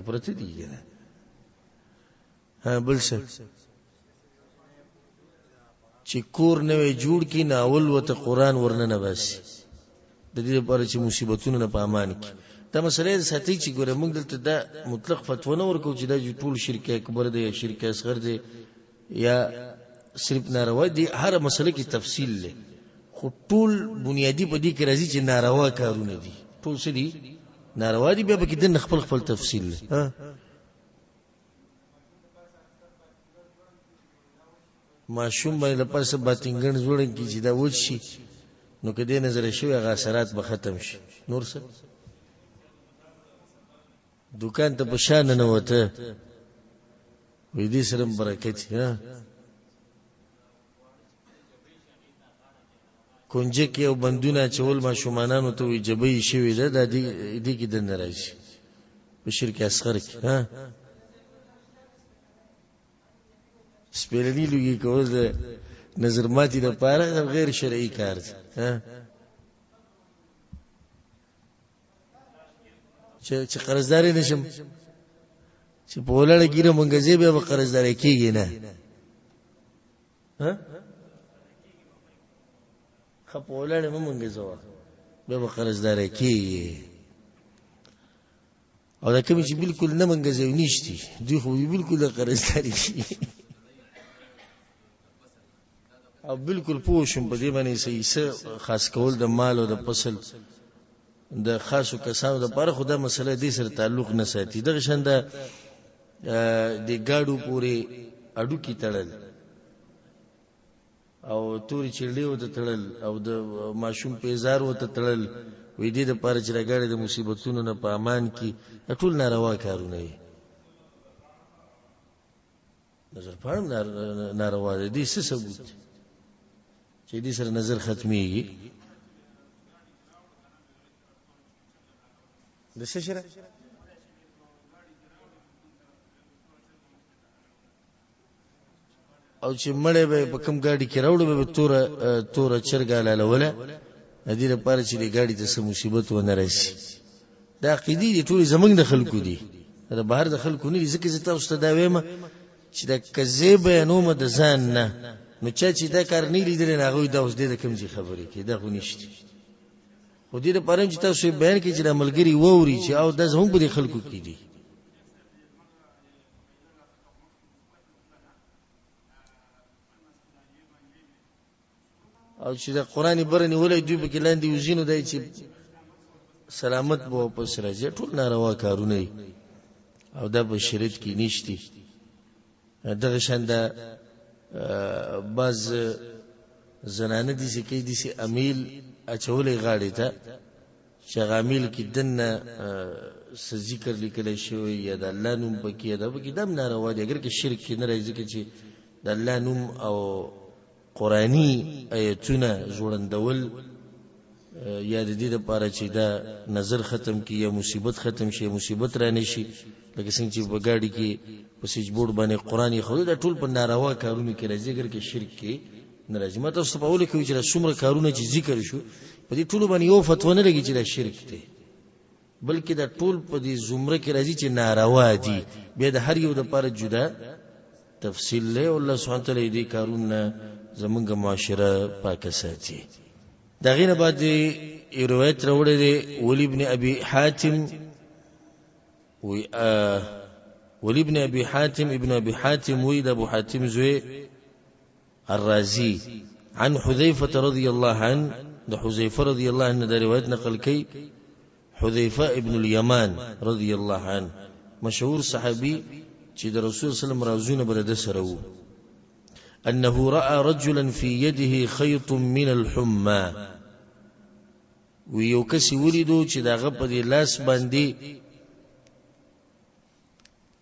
پرتی دی ها بل څه چې کور نه جوړ کی ناول وته قران ورننه بس د دې لپاره چې مصیبتونه نه پامان کی دا مسله ساتي چې ګوره موږ دلته دا مطلق فتوا نه ورکو چې دا ټول شرک اکبر دی یا شرک اصغر دی یا صرف ناروا دی هر مسله کې تفصیل لري خو ټول بنیادی په دې کې راځي چې ناروا کارونه دي ټول څه دي ناروا دي بیا به کې د خپل تفصیل لري ماشوم باندې لپاره باتینګن جوړن کی چې دا وځ شي نو کدی نظر شوی هغه اثرات به ختم شي نور څه دکان ته بشان نه وته وې دې سره برکت کونجه کې او بندونه چول ما شومانانو ته وی جبې شوی ده د دې کې د ناراضي په شرک اصغر کې سپیرلی لوګي کول د نظر ماتي د پاره غیر شرعي کار دی چې قرضداري نشم چې په ولړ ګیره مونږه به قرضداري کیږي نه خپولړ مونږه زوا به قرضداري کیږي او دا کوم چې بالکل نه مونږه زو نشتی دوی خو بالکل قرضداري او بالکل پوښم په دې باندې صحیح خاص کول د مال او د فصل د خاصو کسانو د لپاره خدای مسله دې سره تعلق نه ساتي دغه شند د ګاډو پورې اډو کې تړل او توري چړلې وته تړل او د ماشوم پیزار وته تړل وې دې د پاره چې راګاړي د مصیبتونو نه په امان کې ټول ناروا کارونه دي نظر پړم ناروا دي څه ثبوت چې دې سره نظر ختميږي د څه شره او چې مړې به په کوم ګاډي کې راوړو به تور چرګاله لوله دې لپاره چې دې ګاډي ته څه مصیبت ونه راشي دا عقیدې دي ټول زمنګ د خلکو دي دا بهر د خلکو نه دي ځکه چې تاسو ته دا وایم چې دا کذب بیانوم د ځان نه نو چې دا کار نه لیدل نه غوي دا اوس دې کوم ځای خبرې کې دا خو نشته خو دې لپاره چې تاسو بیان کې چې د ملګری ووري چې او د زموږ په خلکو کې دي او چې د قران برني ولې دوی په کې لاندې وزینو دای چې سلامت بو واپس راځي ټول ناروا کارونه او دا په شریعت کې نشتی دغه شانده باز زنانه دي چې کې دي چې امیل اچولې غاړې ته شغامیل کې دنه ذکر لیکل شوی یا د الله نوم پکې دا پکې دم ناروا دي اگر کې شرک نه راځي چې د الله نوم او قرآنی آیتونه جوړندول یا د دې لپاره چې دا نظر ختم کی یا مصیبت ختم شي مصیبت را نشي لکه څنګه چې بغاړي کې په سیج بورډ باندې قرآنی خو دا ټول په ناروا کارونه کې راځي اگر کې شرک کې ناراضي ماته اوس په اول کې چې څومره کارونه چې ذکر شو په دې ټول باندې یو فتوا نه لګي چې دا شرک دی بلکې دا ټول په دې زمره کې راځي چې ناروا دي به د هر یو لپاره جدا تفصیل له الله سبحانه تعالی دې کارونه زمونږ معاشره پاکه ساتي دا غینه بعد روایت راوړی دی ولی ابن ابي حاتم ولی ابن ابي حاتم ابن ابي حاتم وید ابو حاتم زوی الرازي عن حذيفه رضي الله عنه ده حذيفه رضي الله عنه ده روایت نقل کی حذيفه ابن اليمان رضي الله عنه مشهور صحابي چې د رسول صلی الله علیه وسلم راوزونه بر سره وو انه راى رجلا في يده خيط من الحمى ویو کسی ولیدو چې داغه په دې لاس باندې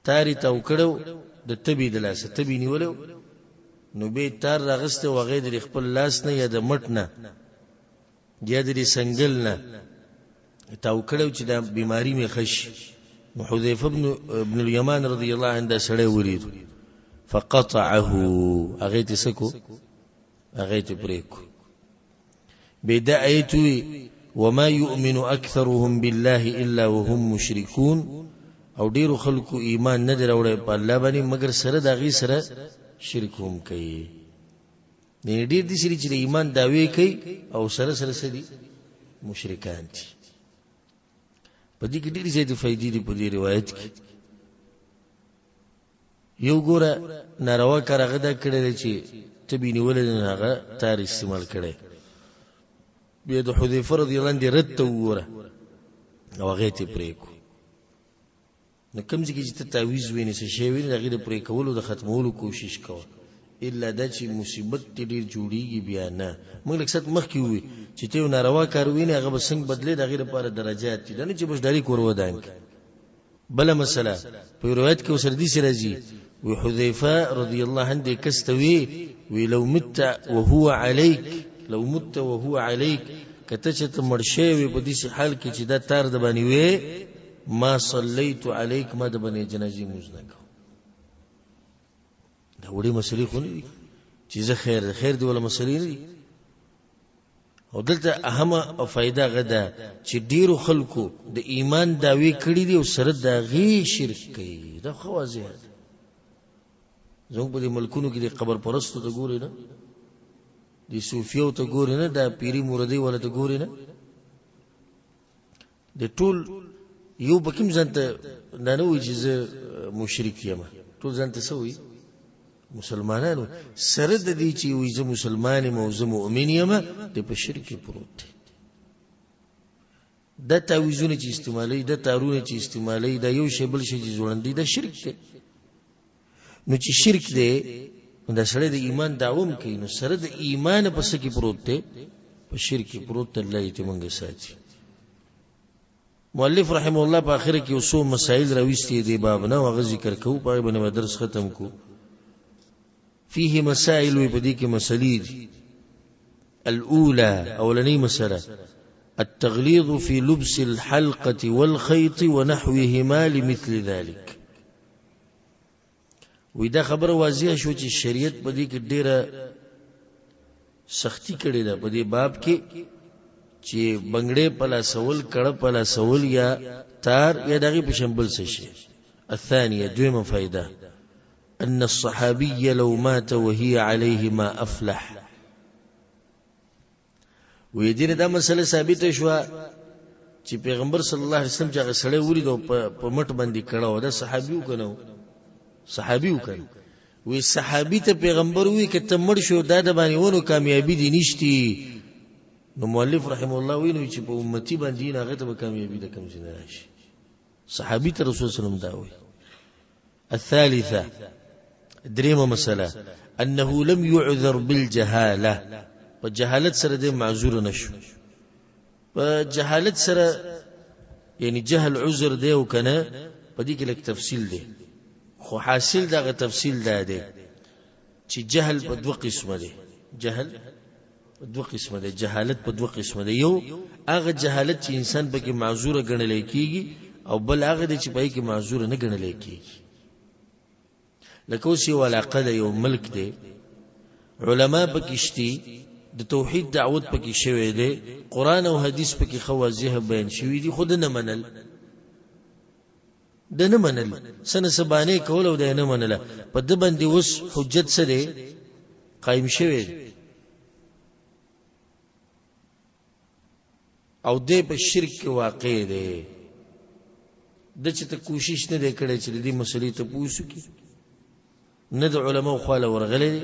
تاری تاو کړو د تبي د لاس تبي نیولو نو به تار راغسته وغه د خپل لاس نه یا د مټ نه یا د سنگل نه تاو کړو چې د بیماری می خش حذيفه ابن اليمان رضي الله عنه سره ولید فقطعه اغيت سكو اغيت بريكو بدايتي وما يؤمن اكثرهم بالله الا وهم مشركون او ډیرو خلکو ایمان نه دروړي په الله باندې مگر سره داغي سره شرک هم کوي نه ډیر دي چې ایمان داوي کوي او سره سره مشرکان دي په دې کې ډیرې زیاتې فائدې دي په دې روایت کې یو ګوره ناروا کار هغه دا کړی چې تبي نیول نه هغه تار استعمال کړي بیا د حذیفه رضی الله عنه رد ته وره او هغه ته پریکو نو کوم چې ته تعویذ ویني څه شی ویني هغه د پرې کولو د ختمولو کوشش کوه الا د چې مصیبت ډیر جوړیږي بیا نه موږ لکه مخ کې وي چې ته ناروا کار ویني هغه به څنګه بدلې د غیر لپاره درجات دي نه چې بشداري کور ودان بل مسله په روایت کې وسردي سره راځي وی حذیفه رضی الله عنه کستوي وی لو مت وهو عليك لو مت وهو عليك کته چې مرشه وي په دې حال کې چې دا تار د باندې وي ما صليت عليك ما د باندې جنازي مزنک دا وړي مسلې خو نه دي چې زه خیر دی ولا مسلې نه دي او دلته اهمه فائدہ غدا چې ډیرو خلکو د ایمان داوی کړی دي او سره دا غي شرک کوي دا خو واضح ده زموږ په ملکونو کې د قبر پرستو ته ګوري نه د صوفیو ته ګوري نه د پیری مریدي ولا ته ګوري نه د ټول یو بکیم ځانته نه نوې چې زه مشرک یم ټول ځانته سوي مسلمانانو سره د دې چې وي زه مسلمان یم او زه مؤمن یم د په شرک پروت دی د تعویذونه چې استعمالي د تارونه چې استعمالي د یو شی بل شي جوړندې د شرک دی نو چې شرک دی نو دا سره د ایمان دعوم کوي، نو سره د ایمان پس کې پروت دی، په شرک پروت ته الله دې موږ ساتي. مؤلف رحم الله په اخر کې اوسو مسائل راوستي دي باب نه وغه ذکر کوو، په باندې درس ختم کو. فيه مسائل وبدي کې مسلې دي. الاولى اولني مساله التغليظ في لبس الحلقة والخيط ونحوهما لمثل ذلك. ودا خبر واضح شو چې شریعت په دې کې ډیره سختی کړې ده په دې باب کې چې بنگړې پلا سوال کړه پلا سوال یا تار یا دغه په شمبل څه شي. الثانيه دویمه فائده ان الصحابي لو مات وهي عليه ما افلح. وې دې دا مسله ثابت شو چې پیغمبر صلی الله علیه وسلم چې هغه سړی ولیدو په مټ باندې کړه دا صحابیو کنه، صحابیو کنه. وې صحابي ته پیغمبر وی کته مړ شو دا د باندې ونو کامیابی دي نشتی. نو مؤلف رحم الله ویني چې په امتی باندې هغه ته کامیابی ده کوم څه نه راشي. صحابي ته رسول صلی الله علیه وسلم دا وی. الثالثه دريمه مساله انه لم يعذر بالجهاله. په جهالت سره د معذور نشو، په جهالت سره یعنی جهل عذر دی او کنه په دې کې لک تفصیل دی، خو حاصل دغه تفصیل دا دی چې جهل په دوه قسمه دی. جهل په دوه قسمه دی، جهالت په دوه قسمه دی. یو هغه جهالت چې انسان پکې معذور ګڼل کیږي او بل هغه دی چې پای کې معذور نه ګڼل کیږي. لکه اوس یو علاقه ده، یو ملک دی، علما پکې شتي، د توحید دعوت پکې شوی دی، قران او حدیث پکې خو واضح بیان شوی دی، خود نه منل د نه منل سنه سبانه کول او د نه منل په د باندې اوس حجت سره قائم شوی او د په شرک کې واقع دی. د چې ته کوشش نه وکړې چې دې مسلې ته پوښتنه کی، نه د علماء خو له ورغلې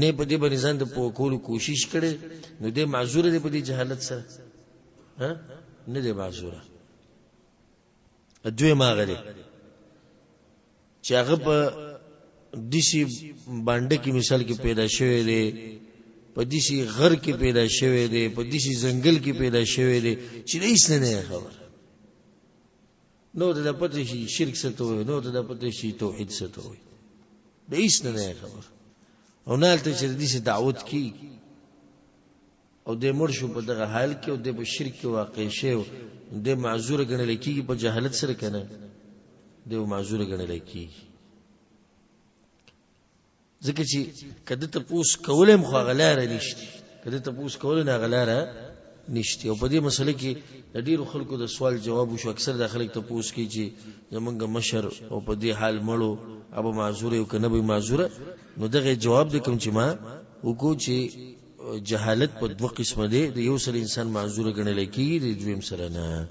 نه په دې باندې ځان د پوکولو کوشش کړي، نو دې معذور دی په دې جهالت سره، ها نه دی معذور. دوی ما غلي چې هغه په دیشي باندې کې مثال کې پیدا شوی دی، په دیشي غر کې پیدا شوی دی، په دیشي ځنګل کې پیدا شوی دی چې هیڅ نه خبر، نو د پته شي شرک څه ته وي، نو د پته شي توحید څه ته وي، د هیڅ نه خبر. او نالته چې دې دعوت کی او د مړ شو په دغه حال کې او د په شرک کې واقع شو، د معذور ګڼل کیږي په جهالت سره کنه، د معذور ګڼل کیږي. ځکه چې کله ته پوس کولم خو غلاره نشتی، کله ته پوس کول نه غلاره نشتی. او په دې مسله کې د ډیرو خلکو د سوال جواب شو، اکثر د خلک ته پوس کی چې زمونږ مشر او په دې حال مړو ابو معذور او کنه به معذوره. نو دغه جواب د کوم چې ما وکړو چې جهالت په دوه قسمه دی، د یو سره انسان معذور ګڼل کیږي، د دویم سره نه.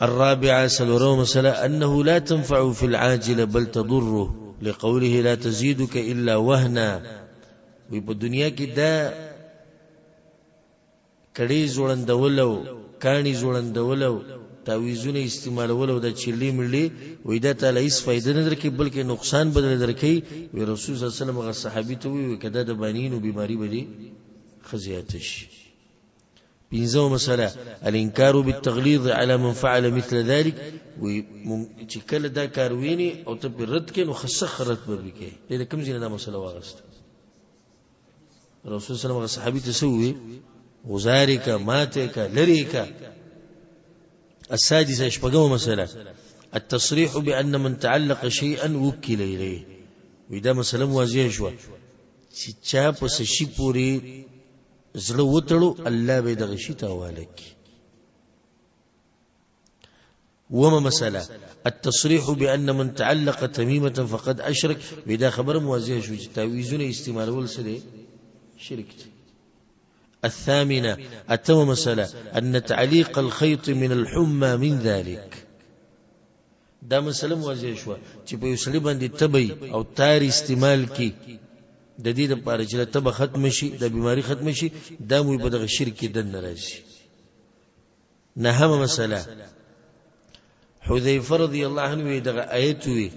الرابعه سلورو مساله انه لا تنفع في العاجل بل تضره لقوله لا تزيدك الا وهنا. وی په دنیا کې دا کړي زوړندولو کانی زوړندولو تعویذونه استعمالولو د چلی ملي وې دا ته هیڅ فائدہ نه درکې بلکې نقصان بدل درکې. وی رسول صلی الله علیه وسلم غ صحابي ته وی کده د بانینو بیماری بدی خزیاتش. بینځو مساله الانکار بالتغلیظ على من فعل مثل ذلك. وی چې کله دا کار ویني او ته رد کین نو خسخرت به کې دې کوم ځینه دا مسله واغست. رسول صلی الله علیه وسلم غ صحابي ته سوې غزارک ماتک لریک. السادسة شبقوا مسألة التصريح بأن من تعلق شيئا وكل إليه. وإذا مسألة موازيه شوى چا پس شي پوری زړه وتړو الله به دغه شي تاوالک. وما مسألة التصريح بأن من تعلق تميمة فقد أشرك. وإذا خبر موازيه شوى تعويذون استعمالول سره شرك. الثامنة أتم مسألة أن تعليق الخيط من الحمى من ذلك. دا مسألة موازيه شوى چې په یوسړي باندې تبي او تار استعمال کی د دې لپاره چې تبه ختم شي، د بیماری ختم شي، دا مو په دغه شرک د ناراضي. نهم مسألة حذيفة رضي الله عنه دغه آیت وی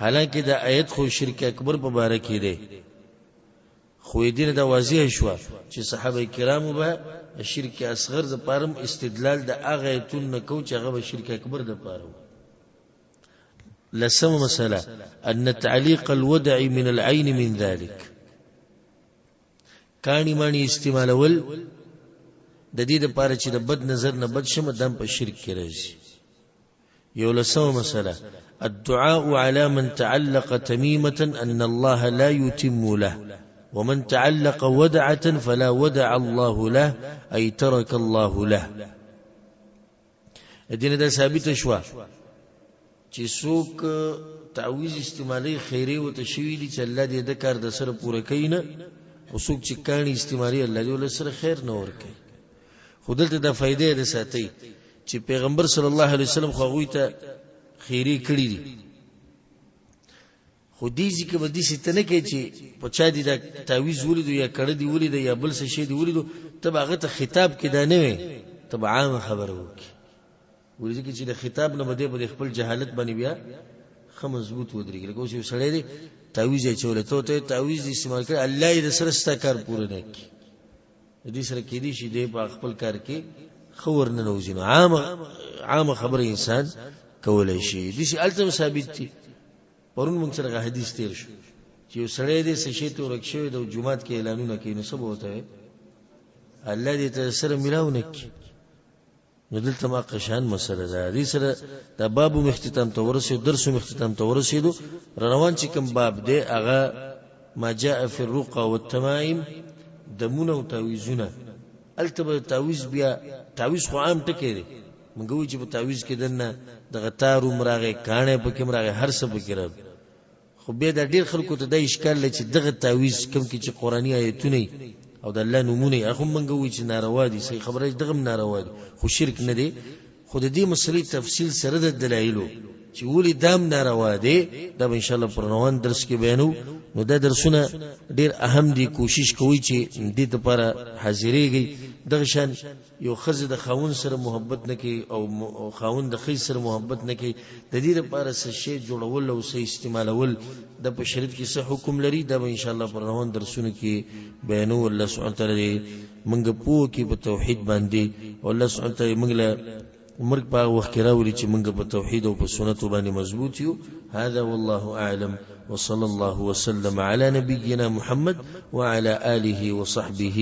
حالانکه دا آیت خو شرک اکبر په باره کې دی خو دې دا واضح شو چې صحابه کرامو به شرک اصغر د پارم استدلال د هغه ایتون نه کو چې هغه شرک اکبر د پاره لسم مسألة أن تعليق الودع من العين من ذلك کانی مانی استعمال ول د دې د پاره چې د بد نظر نه بد شمه دم په شرک کې راځي یو لسمه مسألة الدعاء على من تعلق تميمة أن الله لا يتم له ومن تعلق ودعة فلا ودع الله له أي ترك الله له الدين دا ثابت شوا چې څوک تعویذ استعمالي خیره او تشوی دي چې الله دې د کار د سره پوره کینه او څوک چې کانی استعمالي الله دې ول سره خیر نه ورکي خودلته د فائدې ده ساتي چې پیغمبر صلی الله علیه وسلم خو غوي ته خیری کړی دي خو دې ځکه به دې ستنه کې چې په چا دي د تعویذ ولیدو یا کړه دی ولیدو یا بل څه شی دی ولیدو ته هغه ته خطاب کې دا نه وي ته عام خبره وکي ورته چې د خطاب نه بده په خپل جهالت باندې بیا خه مضبوط ودرېږي لکه اوس سړی دی تعویذ یې چولته ته تعویذ استعمال کړي الله یې سره ستا کار پوره نه کوي دې سره کې دي چې دې په خپل کار کې خور نه نوځي عام خبره انسان کولای شي دې چې التم ثابت دي پرون موږ سره حدیث تیر شو چې سړی دې څه شي ته ورکشوي د جمعات کې اعلانونه کوي نو څه بوته الله دې ته سره ملاونه کوي نو دلته ما قشان مسله ده دې سره د باب اختتام ته ورسېدو درس اختتام ته ورسېدو روان چې کوم باب دی هغه ما جاء في الرقى والتمائم دمونه او تعويذونه التبه تعويذ بیا تعويذ خو عام ټکی دی موږ وی چې په تعويذ کې دنه د غتارو مراغه کانه په کې مراغه هر څه په کې راځي خو بیا د ډیر خلکو ته د اشکال لچ دغه تعويذ کوم کې چې قرآني آیتونه او د الله نمونه هغه مونږ وی چې ناروا دي صحیح خبره دغه ناروا دي خو شرک نه دی خو د دې مسلې تفصیل سره د دلایلو چې ولې دام ناروا دي دا ان شاء الله پر روان درس کې بیانو نو دا درسونه ډیر اهم دي کوشش کوي چې دې لپاره حاضرېږي دغه شان یو خزه د خاون سره محبت نکي او خاون د خې سره محبت نکي د دې لپاره څه شی جوړول او څه استعمالول د په شریعت کې څه حکم لري دا ان شاء الله پر روان درسونه کې بیانو الله سبحانه تعالی موږ په کې په توحید باندې او الله سبحانه تعالی موږ له مرګ په وخت کې راولي چې موږ په توحید او په سنت باندې مضبوط یو هذا والله اعلم وصلى الله وسلم على نبينا محمد وعلى آله وصحبه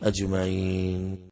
أجمعين.